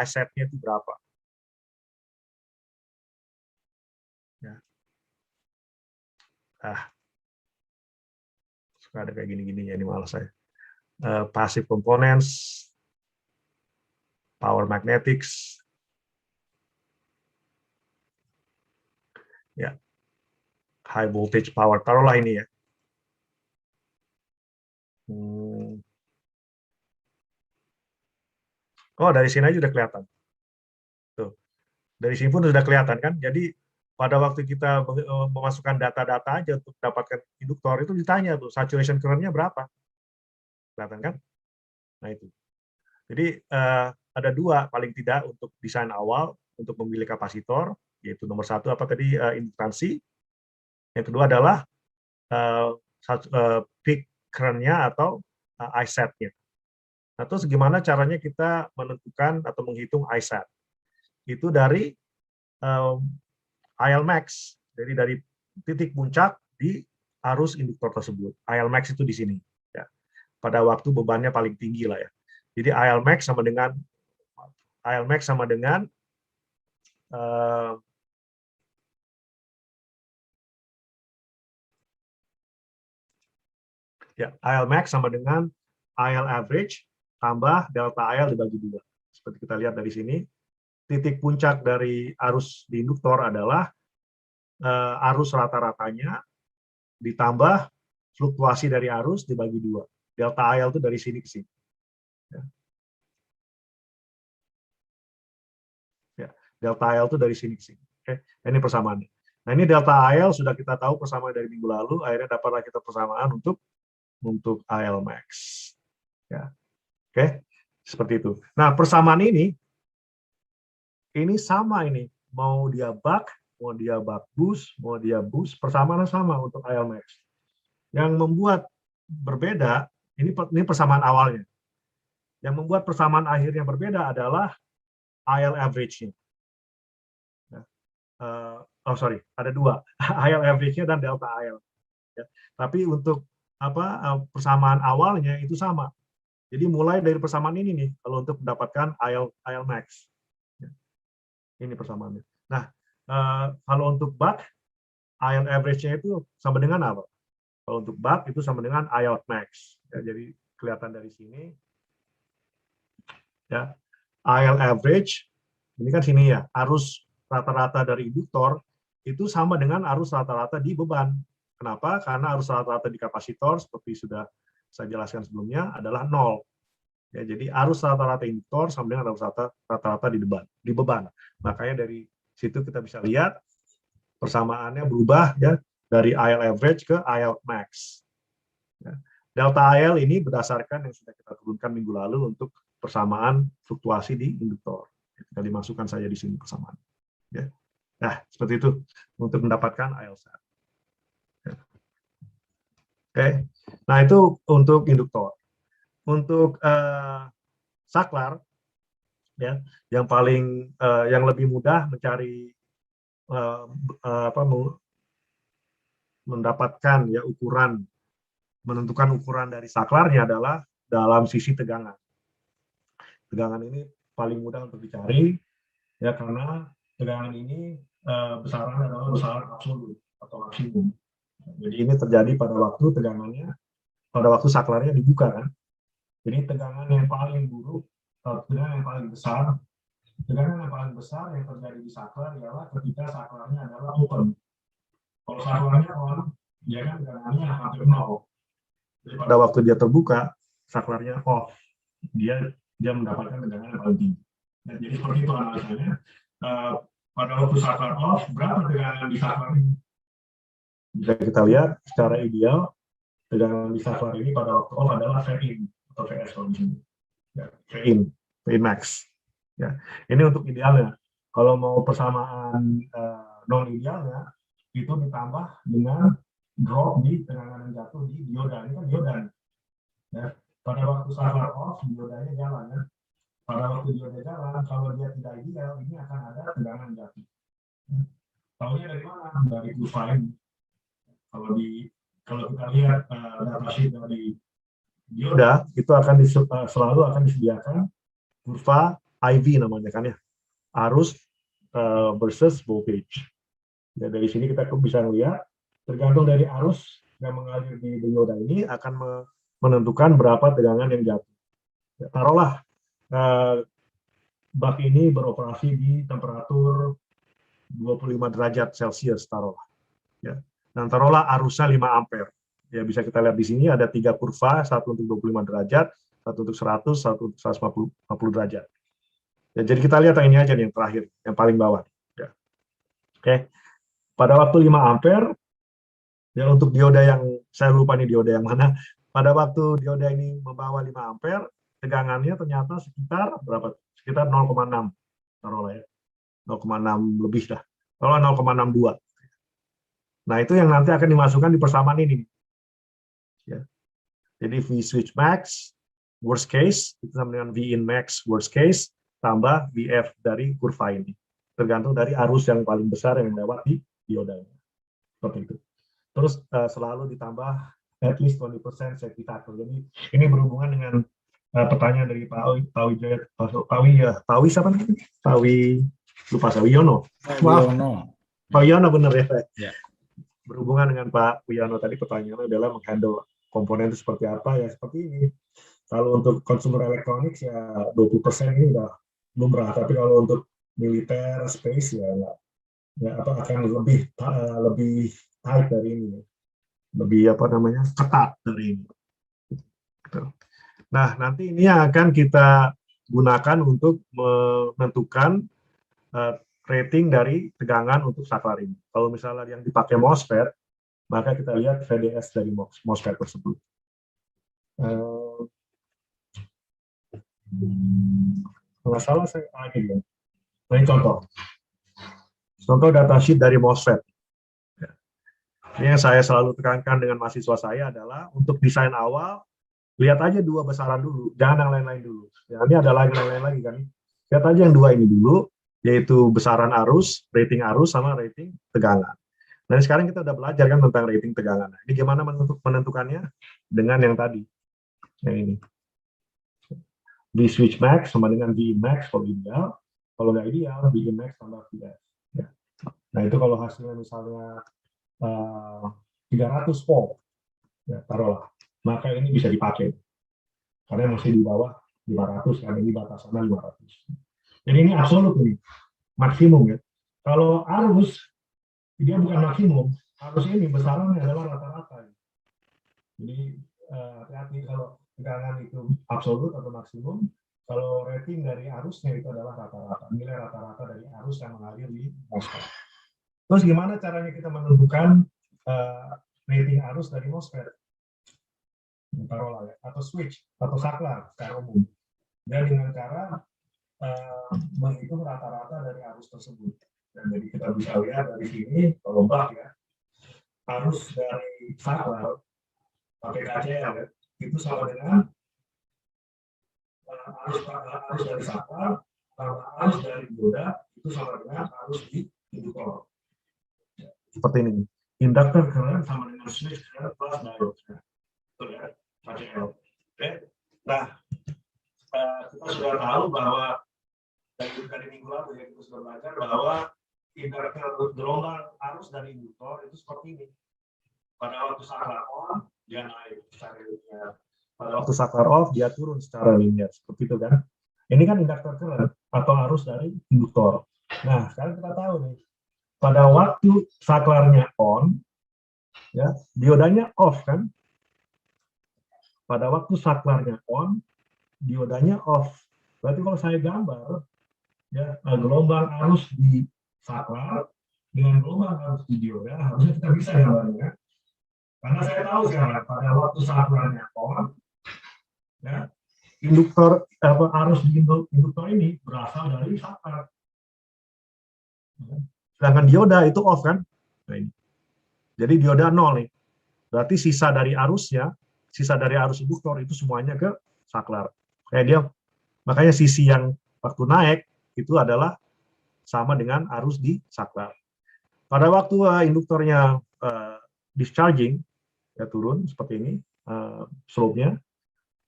I-set-nya itu berapa. Ya. Suka ada kayak gini-gini ya, ini malas saya. Passive components, power magnetics, ya, high voltage power, taruhlah ini ya. Oh, dari sini aja udah kelihatan. Tuh. Dari sini pun sudah kelihatan kan. Jadi pada waktu kita memasukkan data-data aja untuk dapatkan induktor, itu ditanya tuh saturation current-nya berapa. Kelihatan kan? Nah itu. Jadi ada dua paling tidak untuk desain awal untuk memilih kapasitor, yaitu nomor satu apa tadi, induktansi. Yang kedua adalah peak current-nya atau I-set-nya. Nah, terus gimana caranya kita menentukan atau menghitung I-set? Itu dari IL max, jadi dari titik puncak di arus induktor tersebut. IL max itu di sini, ya. Pada waktu bebannya paling tinggi lah ya. Jadi IL max sama dengan ya, IL max sama dengan IL average tambah delta IL dibagi 2. Seperti kita lihat dari sini, titik puncak dari arus di induktor adalah arus rata-ratanya ditambah fluktuasi dari arus dibagi 2. Delta IL itu dari sini ke sini. Ya. Ya, delta IL itu dari sini ke sini. Oke, ini persamaannya. Nah, ini delta IL sudah kita tahu persamaan dari minggu lalu, akhirnya dapatlah kita persamaan untuk IL max. Ya. Oke, seperti itu. Nah, persamaan ini sama ini. Mau dia buck, mau dia buck boost, mau dia boost, persamaan sama untuk IL max. Yang membuat berbeda, ini persamaan awalnya. Yang membuat persamaan akhirnya berbeda adalah IL average-nya. Ada dua, IL average-nya dan delta IL. Ya. Tapi untuk persamaan awalnya itu sama. Jadi mulai dari persamaan ini nih, kalau untuk mendapatkan IL max. Ya. Ini persamaannya. Nah, kalau untuk buck, IL average-nya itu sama dengan apa? Kalau untuk buck itu sama dengan IL max. Ya, jadi kelihatan dari sini. Ya, IL average, ini kan sini ya, arus rata-rata dari induktor itu sama dengan arus rata-rata di beban. Kenapa? Karena arus rata-rata di kapasitor, seperti sudah saya jelaskan sebelumnya, adalah 0. Ya, jadi arus rata-rata induktor sama dengan arus rata-rata di beban. Makanya dari situ kita bisa lihat persamaannya berubah ya dari IL average ke IL max. Ya. Delta IL ini berdasarkan yang sudah kita turunkan minggu lalu untuk persamaan fluktuasi di induktor. Kita dimasukkan saja di sini persamaan. Ya. Nah, seperti itu untuk mendapatkan IL set. Ya. Oke. Nah, itu untuk induktor. untuk saklar, ya, yang paling yang lebih mudah mencari mendapatkan ya ukuran, menentukan ukuran dari saklarnya adalah dalam sisi tegangan. Tegangan ini paling mudah untuk dicari, ya, karena tegangan ini besarannya adalah besaran absolut atau maksimum. Jadi ini terjadi pada waktu tegangannya, pada waktu saklarnya dibuka, kan. Jadi tegangan yang paling buruk, tegangan yang paling besar yang terjadi di saklar ialah ketika saklarnya adalah open. Kalau saklarnya on, ya kan tegangannya hampir nol. Jadi pada waktu dia terbuka, saklarnya off, dia mendapatkan tegangan yang paling tinggi. Nah, jadi seperti itu analisanya. Pada waktu saklar off, berapa tegangan di saklar ini? Bisa kita lihat secara ideal, tegangan di saklar ini pada waktu off adalah V-in atau VS kalau di sini. Ya, V-in max. Ya, ini untuk idealnya. Kalau mau persamaan non idealnya, itu ditambah dengan drop di tegangan yang jatuh di dioda. Ini kan dioda. Ya, pada waktu saklar off, diodanya jalan, ya. Pada waktu dioda jalan, kalau dia tidak ideal, ini akan ada tegangan jatuh. Tahunya dari mana? Dari kurva ini. Kalau kita lihat datasheet dari dioda, itu akan selalu akan disediakan kurva IV namanya, kan, ya, arus versus voltage. Ya, dari sini kita bisa melihat tergantung dari arus yang mengalir di dioda ini akan menentukan berapa tegangan yang jatuh. Ya, taruhlah bak ini beroperasi di temperatur 25 derajat Celcius, taruhlah. Ya. Dan taruhlah arusnya 5 ampere. Ya, bisa kita lihat di sini ada 3 kurva, satu untuk 25 derajat, satu untuk 100, satu untuk 150 derajat. Ya, jadi kita lihat yang ini aja nih, yang terakhir, yang paling bawah. Ya. Oke. Pada waktu 5 ampere, ya, untuk dioda yang, saya lupa nih dioda yang mana, pada waktu dioda ini membawa 5 ampere, tegangannya ternyata sekitar berapa? Sekitar 0,6. Taruhlah, ya. 0,6 lebih dah. Kalau 0,62. Nah, itu yang nanti akan dimasukkan di persamaan ini. Ya. Jadi V switch max, worst case, itu sama dengan V in max, worst case, tambah VF dari kurva ini. Tergantung dari arus yang paling besar yang lewat di dioda. Seperti itu. Terus selalu ditambah at least 20% safety factor. Jadi ini berhubungan dengan pertanyaan dari Pak Pawi siapa namanya? Lupa saya, Wiono. Pak Wiono benar ya. Ya. Berhubungan dengan Pak Wiono tadi, pertanyaannya adalah menghandle komponen itu seperti apa, ya seperti ini. Kalau untuk consumer electronics ya 20% ini udah lumrah, tapi kalau untuk militer space ya akan lebih tight dari ini, lebih ketat dari ini. Nah, nanti ini yang akan kita gunakan untuk menentukan rating dari tegangan untuk saklar ini. Kalau misalnya yang dipakai MOSFET, maka kita lihat VDS dari MOSFET tersebut. Kalau salah saya lagi ya. Ini contoh datasheet dari MOSFET. Ini yang saya selalu tekankan dengan mahasiswa saya adalah untuk desain awal, lihat aja 2 besaran dulu, jangan yang lain-lain dulu. Ya, ini ada lain-lain lagi kan. Lihat aja yang 2 ini dulu, yaitu besaran arus, rating arus, sama rating tegangan. Nah, sekarang kita udah belajar kan tentang rating tegangan. Ini gimana menentukannya? Dengan yang tadi, yang ini. V switch max sama dengan V max kalau ideal. Kalau nggak ideal, V max tambah VS. Ya. Nah, itu kalau hasilnya misalnya 300 volt, ya, taruhlah, maka ini bisa dipakai. Karena masih di bawah 500, kan ini batasannya 500. Jadi ini absolut ini, maksimum ya. Kalau arus, dia bukan maksimum, arus ini besarannya adalah rata-rata. Jadi hati-hati kalau tegangan itu absolut atau maksimum, kalau rating dari arusnya itu adalah rata-rata, nilai rata-rata dari arus yang mengalir di MOSFET. Terus gimana caranya kita menentukan rating arus dari MOSFET? Taruhlah, atau switch, atau saklar secara umum. Dan dengan cara menghitung rata-rata dari arus tersebut. Dan jadi kita bisa lihat dari sini, kalau bak ya, arus dari saklar pakai KCL ya, itu sama dengan arus dari saklar tambah arus dari dioda itu sama dengan arus di induktor. Seperti ini. Inductor current sama dengan switch current plus diode. Betul ya? KCL. Oke. Nah, kita sudah tahu bahwa dari minggu lalu ya kita sudah belajar bahwa inductor gelombang arus dari induktor itu seperti ini. Pada waktu saklar on dia naik secara linear. Pada waktu saklar off dia turun secara linear. Seperti itu kan? Ini kan inductor current atau arus dari induktor. Nah, sekarang kita tahu nih. Pada waktu saklarnya on, ya, diodanya off kan? Pada waktu saklarnya on, diodanya off. Berarti kalau saya gambar, ya, gelombang arus di saklar dengan gelombang arus di dioda, harusnya kita bisa gambarnya. Karena saya tahu sekarang pada waktu saklarnya on, ya, induktor arus di induktor ini berasal dari saklar. Sedangkan dioda itu off kan? Nah, ini. Jadi dioda 0 nih. Berarti sisa dari arusnya, sisa dari arus induktor itu semuanya ke saklar. Kayak dia, makanya sisi yang waktu naik itu adalah sama dengan arus di saklar. Pada waktu induktornya discharging, ya turun seperti ini, slope-nya,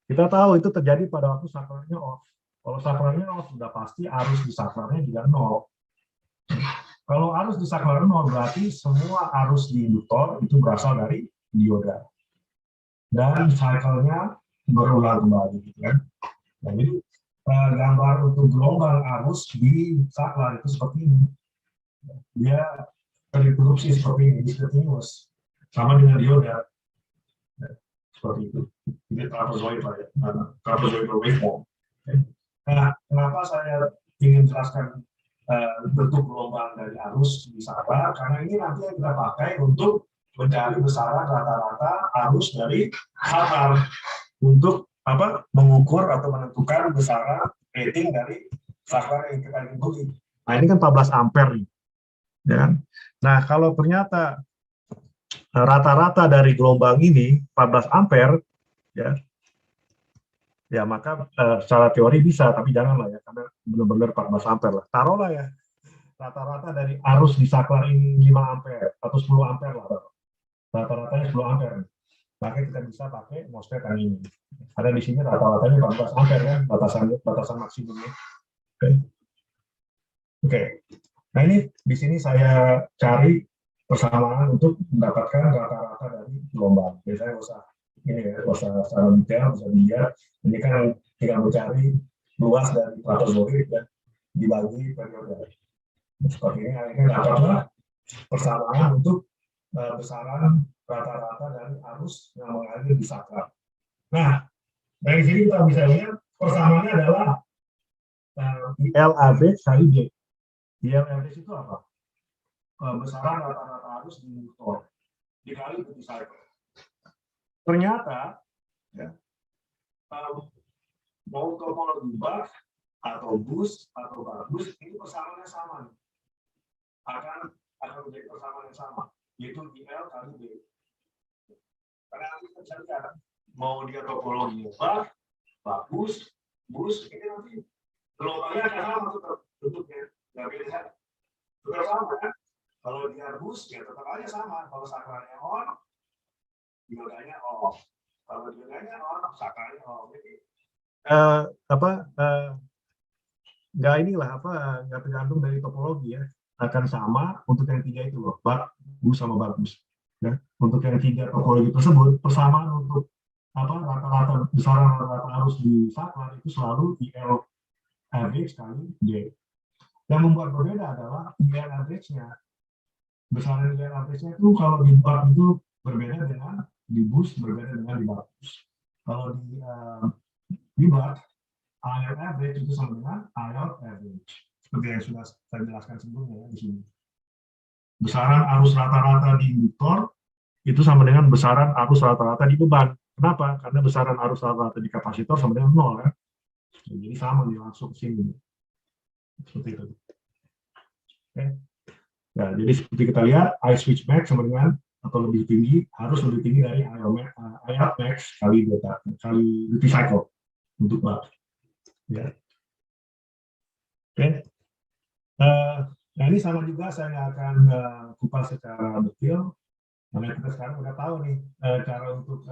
kita tahu itu terjadi pada waktu saklarnya off. Kalau saklarnya off, sudah pasti arus di saklarnya juga 0. Kalau arus di saklar 0 berarti semua arus di induktor itu berasal dari dioda. Dan cycle-nya berulang kembali gitu kan. Nah, jadi gambar untuk gelombang arus di saklar itu seperti ini. Dia terreproduksi seperti ini, discontinuous. Sama dengan dioda. Nah, seperti itu. Ini trapezoidal waveform. Nah, kenapa saya ingin jelaskan bentuk gelombang dari arus di saklar, karena ini nanti yang kita pakai untuk mencari besaran rata-rata arus dari saklar untuk mengukur atau menentukan besaran rating dari saklar yang kita ingin beli. Nah, ini kan 14 ampere nih. Ya. Nah, kalau ternyata rata-rata dari gelombang ini 14 ampere, ya maka secara teori bisa, tapi janganlah ya, karena benar-benar 14 ampere lah. Taruhlah ya, rata-rata dari arus di saklar ini 5 ampere atau 10 ampere lah. Rata-ratanya 10 ampere. Maka kita bisa pakai MOSFET yang ini. Ada di sini rata-ratanya 14 ampere kan, batasan maksimumnya. Oke. Nah, ini di sini saya cari persamaan untuk mendapatkan rata-rata dari gelombang. Biasanya usah ini ya, usah secara detail, bisa dilihat. Ini kan tinggal mencari luas dari trapezoid dan dibagi periode. Seperti ini, akhirnya dapatlah persamaan untuk besaran rata-rata dari arus yang mengalir di saklar. Nah, dari sini kita bisa lihat persamaannya adalah IL average kali D. IL average itu apa? Besaran rata-rata arus di induktor dikali duty cycle. Ternyata, ya, mau topologi buck atau boost atau bagus, ini persamaannya sama nih. Akan menjadi persamaan yang sama, yaitu IL kali D. Karena nanti kita lihat, mau dia topologi buck, bagus, boost, ini nanti gelombangnya akan sama bentuknya, nggak beda. Tetap sama kan? Kalau dia boost, ya tetap aja sama. Kalau saklarnya on, diodanya off. Kalau diodanya on, saklarnya off. Jadi nggak tergantung dari topologi ya. Akan sama untuk yang tiga itu loh, buck, boost sama bagus. Ya. Untuk yang tiga topologi tersebut, persamaan untuk rata-rata besaran rata-rata arus di saklar itu selalu IL average kali D. Yang membuat berbeda adalah IL average-nya. Besaran IL average-nya itu kalau di buck itu berbeda dengan di boost, berbeda dengan di bagus. Kalau di buck, IL average itu sama dengan IL average. Seperti yang sudah saya jelaskan sebelumnya ya, di sini. Besaran arus rata-rata di induktor itu sama dengan besaran arus rata-rata di beban. Kenapa? Karena besaran arus rata-rata di kapasitor sama dengan 0 ya. Jadi sama nih langsung sini. Seperti itu. Oke. Nah, jadi seperti kita lihat, I switch max sama dengan atau lebih tinggi, harus lebih tinggi dari IL max kali duty cycle untuk buck. Ya. Oke. Nah ini sama juga saya nggak akan kupas secara detail, karena kita sekarang udah tahu nih cara untuk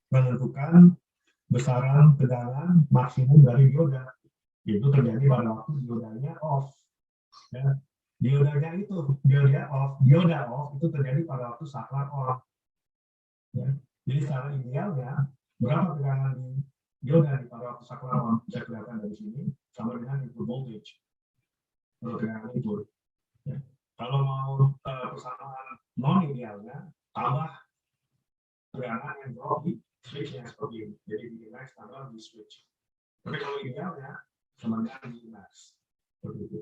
menentukan besaran tegangan maksimum dari dioda. Itu terjadi pada waktu diodanya off. Ya. Dioda off itu terjadi pada waktu saklar on. Ya. Jadi secara idealnya berapa tegangan di dioda pada waktu saklar on bisa kelihatan dari sini sama dengan input voltage. Kalau tegangan input. Ya. Kalau mau persamaan non idealnya tambah tegangan yang drop di switch-nya seperti ini. Jadi di max tambah di switch. Tapi kalau idealnya sama dengan di max. Seperti itu.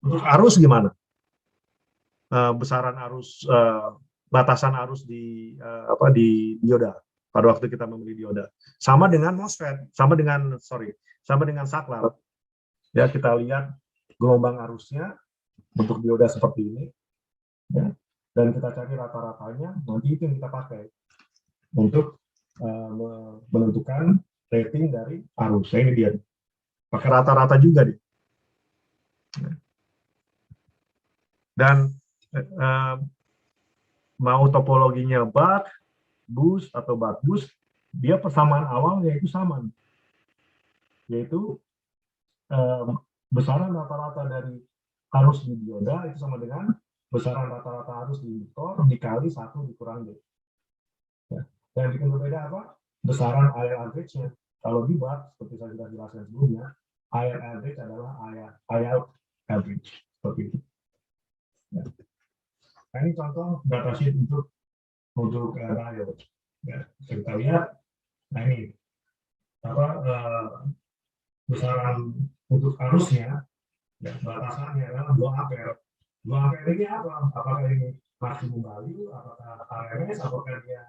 Untuk arus gimana? Besaran arus, batasan arus di dioda pada waktu kita membeli dioda. Sama dengan MOSFET, sama dengan saklar. Ya, kita lihat gelombang arusnya untuk dioda seperti ini. Ya, dan kita cari rata-ratanya, nanti itu yang kita pakai untuk menentukan rating dari arus. Ini dia. Pakai rata-rata juga deh. Dan mau topologinya buck, boost atau buck boost, dia persamaan awalnya itu sama, yaitu besaran rata-rata dari arus di dioda itu sama dengan besaran rata-rata arus di induktor dikali 1 dikurang D. Ya. Dan bikin berbeda apa? Besaran IR average-nya. Kalau di buck, seperti saya sudah jelaskan sebelumnya, IR average adalah IR average. Seperti itu. Ya. Nah, ini contoh datasheet untuk diode. Ya, kita lihat, nah ini besaran untuk arusnya, ya, batasannya adalah 2 ampere. 2 ampere ini apa? Apakah ini maksimum value, apakah RMS, apakah dia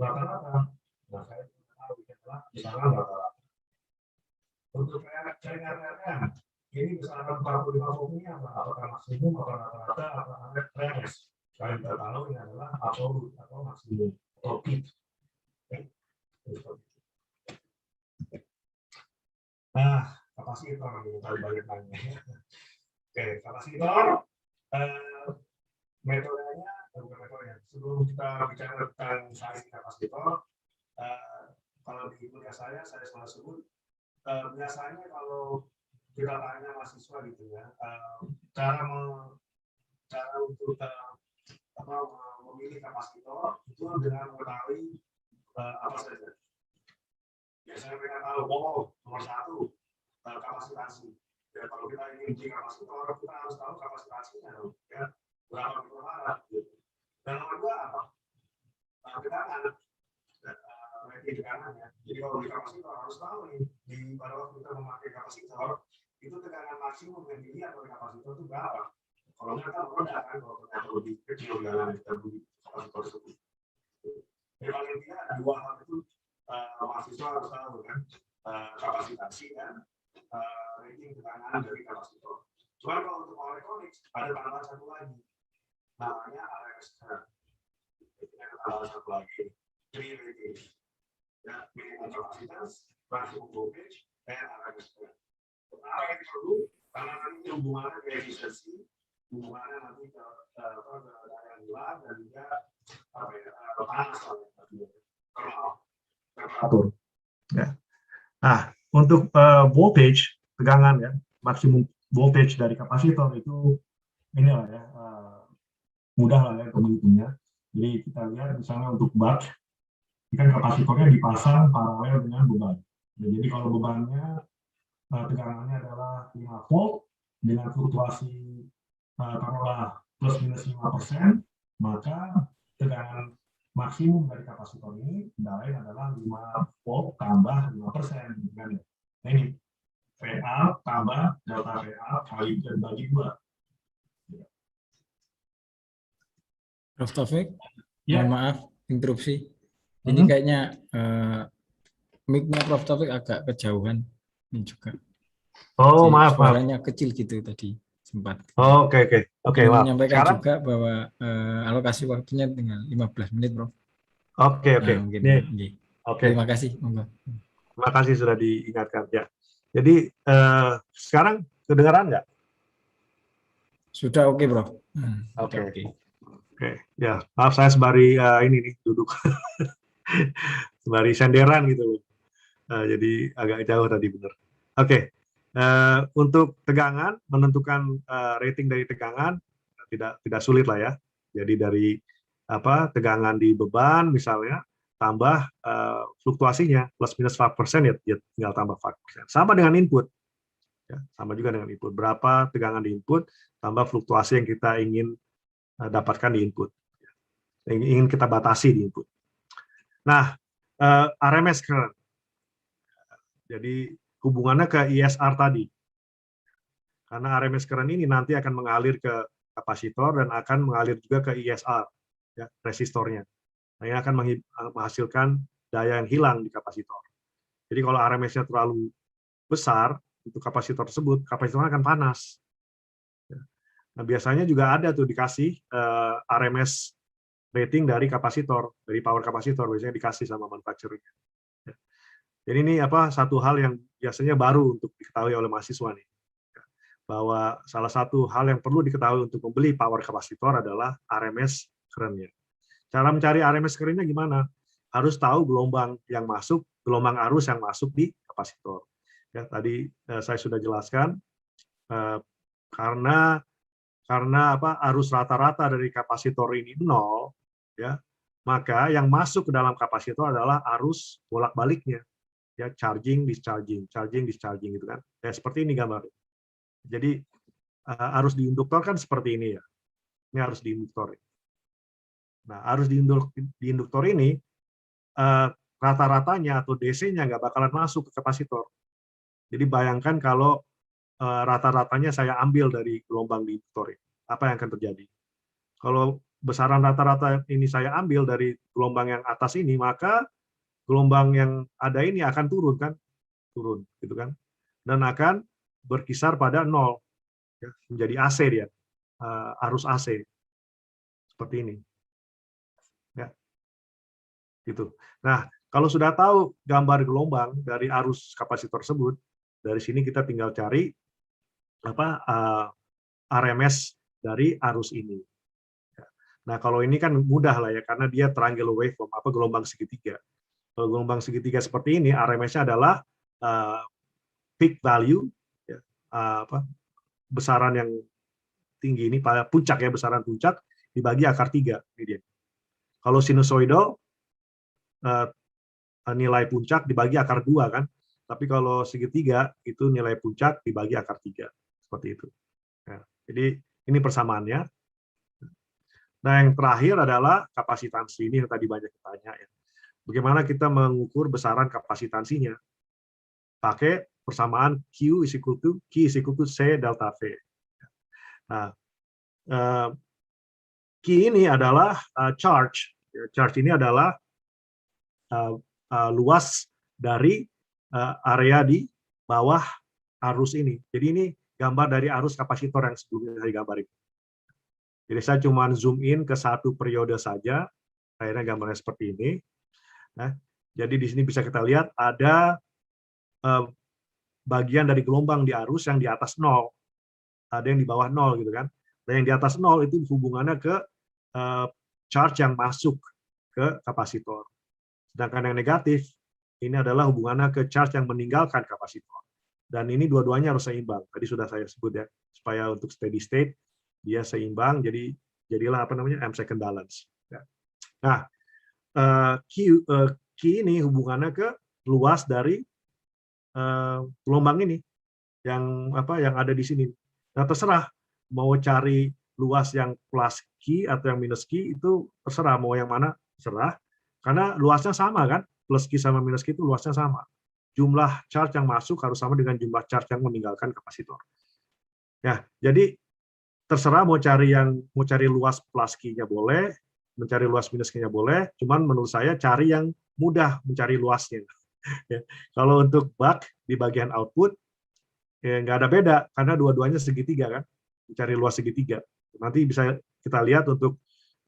rata-rata? Nah, saya tahu ini adalah besaran rata-rata. Untuk jaringan RMS, ini besaran 45 volt ini apa? Apakah maksimum, apakah rata-rata, apakah RMS? Kalian kita tahu ini adalah absolut atau maksimum atau peak. Nah, kapasitor ini tadi banyak nanya. Oke, kapasitor metodenya, bukan metodenya. Sebelum kita bicara tentang size kapasitor, kalau di kuliah saya selalu sebut biasanya kalau kita tanya mahasiswa gitu ya, cara untuk memilih kapasitor itu dengan mengetahui apa saja. Biasanya mereka tahu, nomor 1 kapasitasi. Ya, kalau kita ingin uji kapasitor, kita harus tahu kapasitasinya, ya, berapa mikrofarad. Gitu. Dan nomor 2 apa? Tegangan, rating tegangannya. Jadi kalau di kapasitor harus tahu nih, pada waktu kita memakai kapasitor, itu tegangan maksimum yang dilihat oleh kapasitor itu berapa? Kalau nggak tahu, meledak kan, kalau ternyata lebih kecil tegangan kita beli kapasitor tersebut. Jadi paling tidak 2 hal itu mahasiswa harus tahu kan, kapasitasi dan rating tegangan dari kapasitor. Cuma kalau untuk power electronics ada tambahan satu lagi, namanya RMS. Ini ada tambahan satu lagi, 3 rating. Ya, minimum kapasitas, maksimum voltage, dan RMS. Kenapa ini perlu? Karena nanti hubungannya ke efisiensi, hubungannya nanti ke daya hilang dan juga panas temperatur. Ya. Nah, untuk voltage tegangan ya, maksimum voltage dari kapasitor itu inilah ya, mudah lah ya menghitungnya. Jadi kita lihat misalnya untuk buck, kan kapasitornya dipasang paralel dengan beban. Jadi kalau bebannya tegangannya adalah 5 volt dengan fluktuasi taruhlah plus minus 5%, maka tegangan maksimum dari kapasitor ini lain adalah 5 volt tambah 5%. Nah ini VA tambah delta VA kali dan bagi 2. Prof. Taufik, Ya. mohon maaf interupsi. Ini kayaknya mic-nya Prof. Taufik agak kejauhan ini juga. Oh, jadi, maaf. suaranya kecil gitu tadi sempat. Oke, maaf. Menyampaikan Sekarang? juga bahwa alokasi waktunya tinggal 15 menit, Prof. Oke. Nah, mungkin. Nih. Oke. Terima kasih, monggo. Terima kasih sudah diingatkan ya. Jadi sekarang kedengaran nggak? Sudah oke, Bro. Oke. Sudah oke. Oke, ya maaf saya sembari ini nih duduk sembari senderan gitu loh. Jadi agak jauh tadi benar. Oke, untuk tegangan menentukan rating dari tegangan tidak sulit lah ya. Jadi dari tegangan di beban misalnya tambah fluktuasinya plus minus 5% ya tinggal tambah 5%. Sama dengan input. Ya, sama juga dengan input. Berapa tegangan di input tambah fluktuasi yang kita ingin dapatkan di input. Yang ingin kita batasi di input. Nah, RMS current. Jadi hubungannya ke ISR tadi. Karena RMS current ini nanti akan mengalir ke kapasitor dan akan mengalir juga ke ISR, ya, resistornya. Nah, ini akan menghasilkan daya yang hilang di kapasitor. Jadi kalau RMS-nya terlalu besar untuk kapasitor tersebut, kapasitornya akan panas. Nah, biasanya juga ada tuh dikasih RMS rating dari kapasitor, dari power kapasitor, biasanya dikasih sama manufacturer. Jadi ini satu hal yang biasanya baru untuk diketahui oleh mahasiswa nih. Bahwa salah satu hal yang perlu diketahui untuk membeli power kapasitor adalah RMS current-nya. Cara mencari RMS current-nya gimana? Harus tahu gelombang yang masuk, gelombang arus yang masuk di kapasitor. Ya, tadi saya sudah jelaskan karena arus rata-rata dari kapasitor ini 0, ya, maka yang masuk ke dalam kapasitor adalah arus bolak-baliknya. Ya, charging, discharging gitu kan. Ya, seperti ini gambar. Jadi arus di induktor kan seperti ini ya. Ini arus di induktor. Nah, arus di induktor ini rata-ratanya atau DC-nya nggak bakalan masuk ke kapasitor. Jadi bayangkan kalau rata-ratanya saya ambil dari gelombang di induktor ini, apa yang akan terjadi? Kalau besaran rata-rata ini saya ambil dari gelombang yang atas ini, maka gelombang yang ada ini akan turun kan, gitu kan, dan akan berkisar pada 0, ya, menjadi AC dia, arus AC seperti ini, ya, gitu. Nah, kalau sudah tahu gambar gelombang dari arus kapasitor tersebut, dari sini kita tinggal cari RMS dari arus ini. Nah, kalau ini kan mudah lah ya, karena dia triangular waveform, gelombang segitiga. Kalau gelombang segitiga seperti ini, RMS-nya adalah peak value, ya, besaran yang tinggi ini, pada puncak ya, besaran puncak dibagi akar 3. Ini dia. Kalau sinusoidal, nilai puncak dibagi akar 2 kan, tapi kalau segitiga itu nilai puncak dibagi akar 3. Seperti itu. Ya, jadi ini persamaannya. Nah, yang terakhir adalah kapasitansi, ini yang tadi banyak ditanya ya. Bagaimana kita mengukur besaran kapasitansinya? Pakai persamaan Q is equal to C delta V. Nah, Q ini adalah charge. Charge ini adalah luas dari area di bawah arus ini. Jadi ini gambar dari arus kapasitor yang sebelumnya saya gambarin. Jadi saya cuma zoom in ke satu periode saja. Akhirnya gambarnya seperti ini. Nah, jadi di sini bisa kita lihat ada bagian dari gelombang di arus yang di atas 0, ada yang di bawah 0 gitu kan. Dan yang di atas 0 itu hubungannya ke charge yang masuk ke kapasitor. Sedangkan yang negatif ini adalah hubungannya ke charge yang meninggalkan kapasitor. Dan ini dua-duanya harus seimbang. Tadi sudah saya sebut ya, supaya untuk steady state dia seimbang, jadilah M second balance. Nah, Q ini hubungannya ke luas dari gelombang ini yang ada di sini. Nah, terserah mau cari luas yang plus Q atau yang minus Q, itu terserah mau yang mana, terserah. Karena luasnya sama kan, plus Q sama minus Q itu luasnya sama. Jumlah charge yang masuk harus sama dengan jumlah charge yang meninggalkan kapasitor. Ya, jadi terserah mau cari luas plus Q-nya boleh, mencari luas minus Q-nya boleh, cuman menurut saya cari yang mudah mencari luasnya. Ya. Kalau untuk buck di bagian output, ya nggak ada beda, karena dua-duanya segitiga kan, mencari luas segitiga. Nanti bisa kita lihat untuk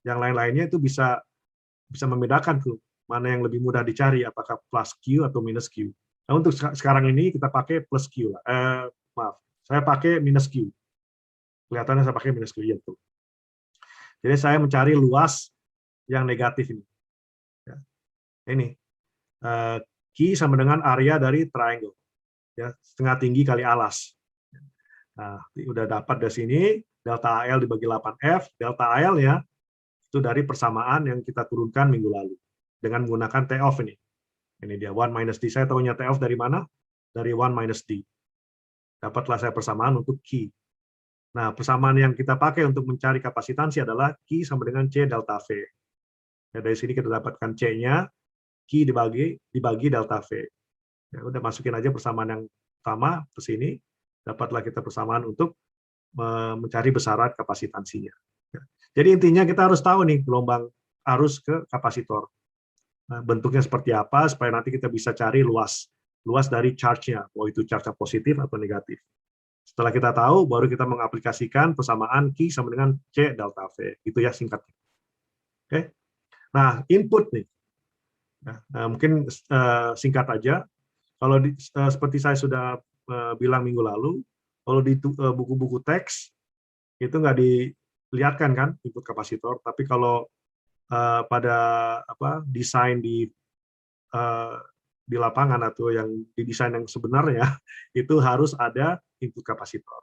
yang lain-lainnya itu bisa membedakan tuh mana yang lebih mudah dicari, apakah plus Q atau minus Q. Nah, untuk sekarang ini kita pakai plus Q lah. Maaf, saya pakai minus Q. Kelihatannya saya pakai minus Q ya tuh. Jadi saya mencari luas yang negatif ini. Ya. Ini Q sama dengan area dari triangle, ya, setengah tinggi kali alas. Nah, udah dapat dari sini delta AL dibagi 8F, delta AL ya itu dari persamaan yang kita turunkan minggu lalu dengan menggunakan T off ini. Ini dia 1 minus D. Saya tahunya T off dari mana? Dari 1 minus D. Dapatlah saya persamaan untuk Q. Nah, persamaan yang kita pakai untuk mencari kapasitansi adalah Q sama dengan C delta V. Ya, dari sini kita dapatkan C-nya, Q dibagi delta V. Ya, udah masukin aja persamaan yang sama ke sini, dapatlah kita persamaan untuk mencari besaran kapasitansinya. Ya. Jadi intinya kita harus tahu nih gelombang arus ke kapasitor. Nah, bentuknya seperti apa supaya nanti kita bisa cari luas dari charge-nya, mau itu charge positif atau negatif. Setelah kita tahu, baru kita mengaplikasikan persamaan Q sama dengan C delta V. Itu ya singkatnya. Oke. Nah, input nih. Nah, mungkin singkat aja. Kalau seperti saya sudah bilang minggu lalu, kalau di buku-buku teks itu nggak dilihatkan kan input kapasitor, tapi kalau pada desain di lapangan atau yang didesain yang sebenarnya itu harus ada input kapasitor.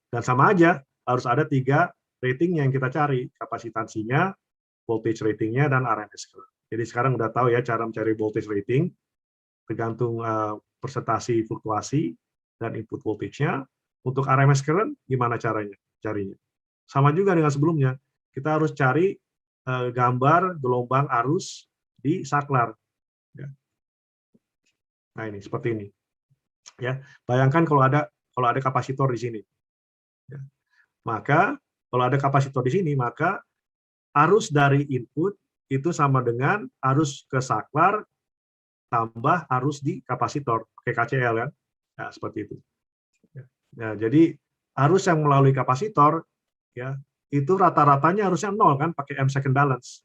Dan sama aja harus ada 3 rating yang kita cari, kapasitansinya, voltage ratingnya, dan RMS current. Jadi sekarang udah tahu ya cara mencari voltage rating, tergantung persentase fluktuasi dan input voltage-nya. Untuk RMS current gimana caranya carinya? Sama juga dengan sebelumnya, kita harus cari gambar gelombang arus di saklar. Ya. Nah ini seperti ini. Ya, bayangkan kalau ada kapasitor di sini. Ya. Maka kalau ada kapasitor di sini, maka arus dari input itu sama dengan arus ke saklar tambah arus di kapasitor, pakai KCL kan? Nah, seperti itu. Ya, jadi arus yang melalui kapasitor, ya itu rata-ratanya harusnya 0 kan, pakai M second balance.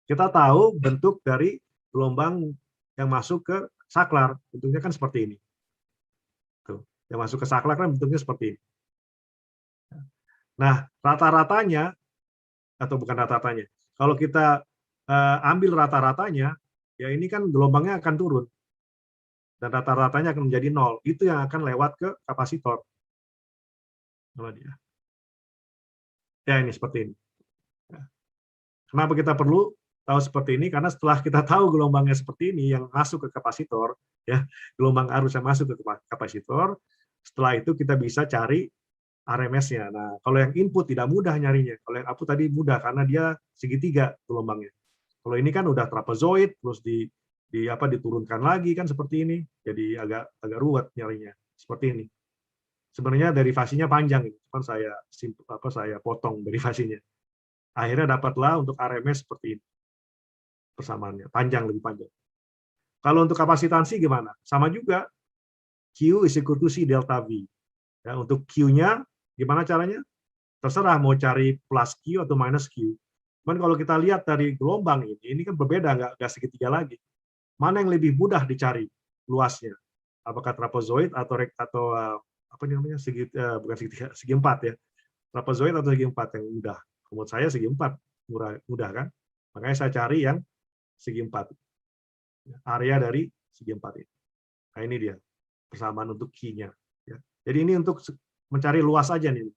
Kita tahu bentuk dari gelombang yang masuk ke saklar, bentuknya kan seperti ini. Tuh, yang masuk ke saklar kan bentuknya seperti ini. Nah, rata-ratanya, atau bukan rata-ratanya, kalau kita ambil rata-ratanya, ya ini kan gelombangnya akan turun. Dan rata-ratanya akan menjadi 0. Itu yang akan lewat ke kapasitor. Ya ini seperti ini. Kenapa kita perlu tahu seperti ini? Karena setelah kita tahu gelombangnya seperti ini yang masuk ke kapasitor, ya gelombang arus yang masuk ke kapasitor, setelah itu kita bisa cari RMS-nya. Nah, kalau yang input tidak mudah nyarinya. Kalau yang output tadi mudah karena dia segitiga gelombangnya. Kalau ini kan udah trapezoid, terus diturunkan lagi kan seperti ini, jadi agak ruwet nyarinya seperti ini. Sebenarnya derivasinya panjang, kan saya potong derivasinya. Akhirnya dapatlah untuk RMS seperti ini persamaannya, lebih panjang. Kalau untuk kapasitansi gimana? Sama juga, Q is equal to C delta V. Ya, untuk Q-nya gimana caranya? Terserah mau cari plus Q atau minus Q. Cuman kalau kita lihat dari gelombang ini kan berbeda, nggak segitiga lagi. Mana yang lebih mudah dicari luasnya? Apakah trapezoid atau apa namanya bukan segi 4 ya? Trapezoid atau segi 4 yang mudah? Menurut saya segi 4 mudah kan? Makanya saya cari yang segi 4. Area dari segi 4 ini. Nah ini dia persamaan untuk Q-nya. Ya. Jadi ini untuk mencari luas aja nih.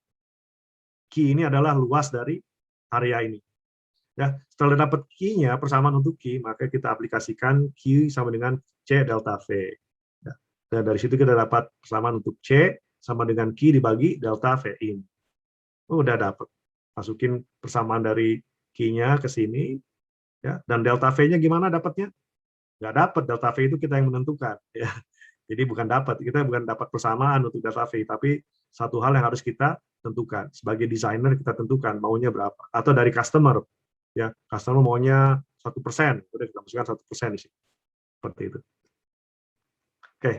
Q ini adalah luas dari area ini. Ya, setelah dapat Q-nya, persamaan untuk Q, maka kita aplikasikan Q sama dengan C delta V. Ya. Dan dari situ kita dapat persamaan untuk C sama dengan Q dibagi delta V in. Udah dapat. Masukin persamaan dari Q-nya ke sini. Ya. Dan delta V-nya gimana dapatnya? Nggak dapat. Delta V itu kita yang menentukan. Ya. Jadi kita bukan dapat persamaan untuk delta V, tapi satu hal yang harus kita tentukan. Sebagai desainer kita tentukan maunya berapa. Atau dari customer. Ya, customer maunya 1%, udah kita masukkan 1% di sini, seperti itu. Oke,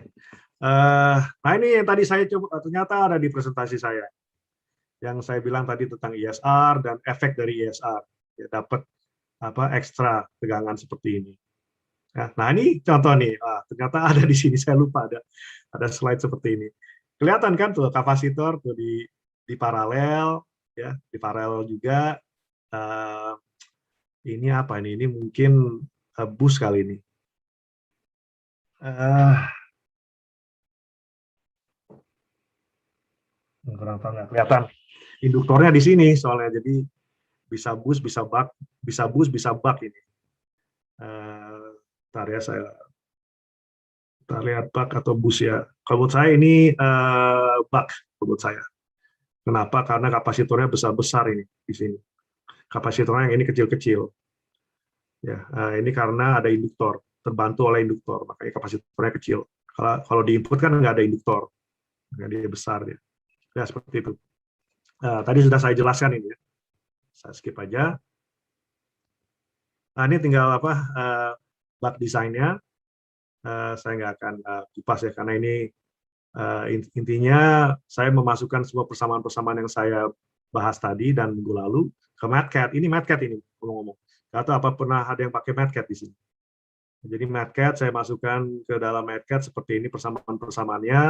nah ini yang tadi saya coba ternyata ada di presentasi saya, yang saya bilang tadi tentang ISR dan efek dari ISR, ya, dapat ekstra tegangan seperti ini. Ya, nah ini contoh nih, ternyata ada di sini, saya lupa ada slide seperti ini. Kelihatan kan tuh kapasitor tuh di paralel, ya di paralel juga. Ini apa ini? Ini mungkin bus kali ini. Kurang tahu, nggak kelihatan. Induktornya di sini soalnya, jadi bisa bus, bisa buck, bisa bus, bisa buck ini. Bentar ya, kita lihat buck atau bus ya. Kalau menurut saya ini buck, menurut saya. Kenapa? Karena kapasitornya besar-besar ini di sini. Kapasitornya yang ini kecil-kecil. Ya, ini karena ada induktor, terbantu oleh induktor, makanya kapasitornya kecil. Kalau di input kan nggak ada induktor, nggak dia besar dia. Ya seperti itu. Tadi sudah saya jelaskan ini ya. Saya skip aja. Nah, ini tinggal apa buck desainnya. Saya nggak akan kupas ya, karena ini intinya saya memasukkan semua persamaan-persamaan yang saya bahas tadi dan minggu lalu ke Matcat. Ini Matcat ini ngomong-ngomong. Atau apa pernah ada yang pakai Matcat di sini? Jadi Matcat saya masukkan ke dalam Matcat seperti ini persamaan-persamaannya,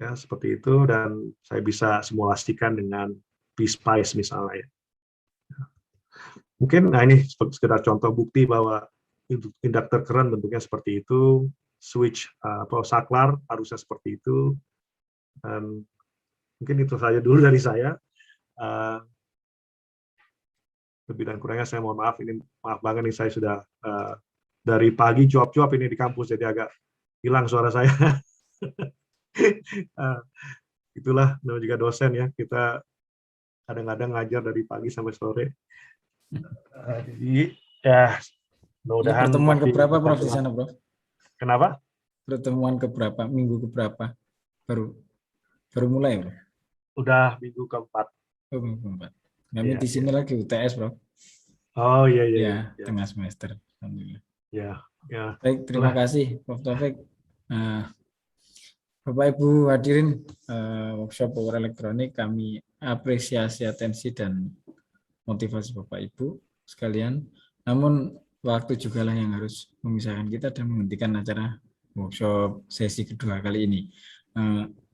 ya seperti itu, dan saya bisa simulasikan dengan PSpice misalnya. Mungkin, nah ini sekedar contoh bukti bahwa induktor current bentuknya seperti itu, switch atau saklar harusnya seperti itu. Dan mungkin itu saja dulu dari saya. Lebih dan kurangnya saya mohon maaf, ini maaf banget nih, saya sudah dari pagi cuap-cuap ini di kampus, jadi agak hilang suara saya. Itulah namanya juga dosen ya, kita kadang-kadang ngajar dari pagi sampai sore. Jadi ya mudah-mudahan. Pertemuan keberapa Prof di sana, Prof? Kenapa? Pertemuan keberapa? Minggu keberapa? Baru mulai, Prof? Udah minggu keempat. Oh, minggu keempat. Kami di sini lagi UTS, Prof. Oh iya. Ya, tengah semester. Alhamdulillah. Ya. Baik, terima kasih Prof. Taufik. Bapak Ibu hadirin workshop power elektronik, kami apresiasi atensi dan motivasi Bapak Ibu sekalian. Namun waktu juga lah yang harus memisahkan kita dan menghentikan acara workshop sesi kedua kali ini.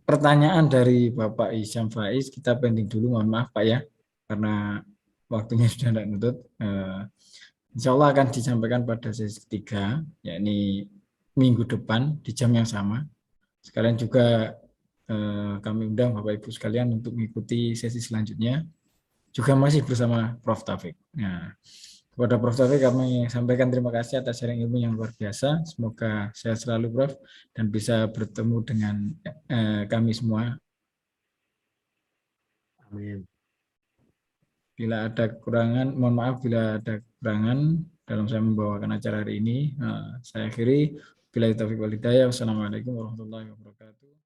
Pertanyaan dari Bapak Isyam Faiz kita pending dulu, mohon maaf Pak ya, karena waktunya sudah tidak nutut. Insya Allah akan disampaikan pada sesi ketiga, yakni minggu depan di jam yang sama. Sekalian juga kami undang Bapak Ibu sekalian untuk mengikuti sesi selanjutnya, juga masih bersama Prof. Taufik. Nah, kepada Prof. Taufik kami sampaikan terima kasih atas sharing ilmu yang luar biasa. Semoga sehat selalu Prof. Dan bisa bertemu dengan kami semua. Amin. Bila ada kekurangan, mohon maaf bila ada kekurangan dalam saya membawakan acara hari ini. Saya akhiri. Billahi taufiq wal hidayah. Wassalamualaikum warahmatullahi wabarakatuh.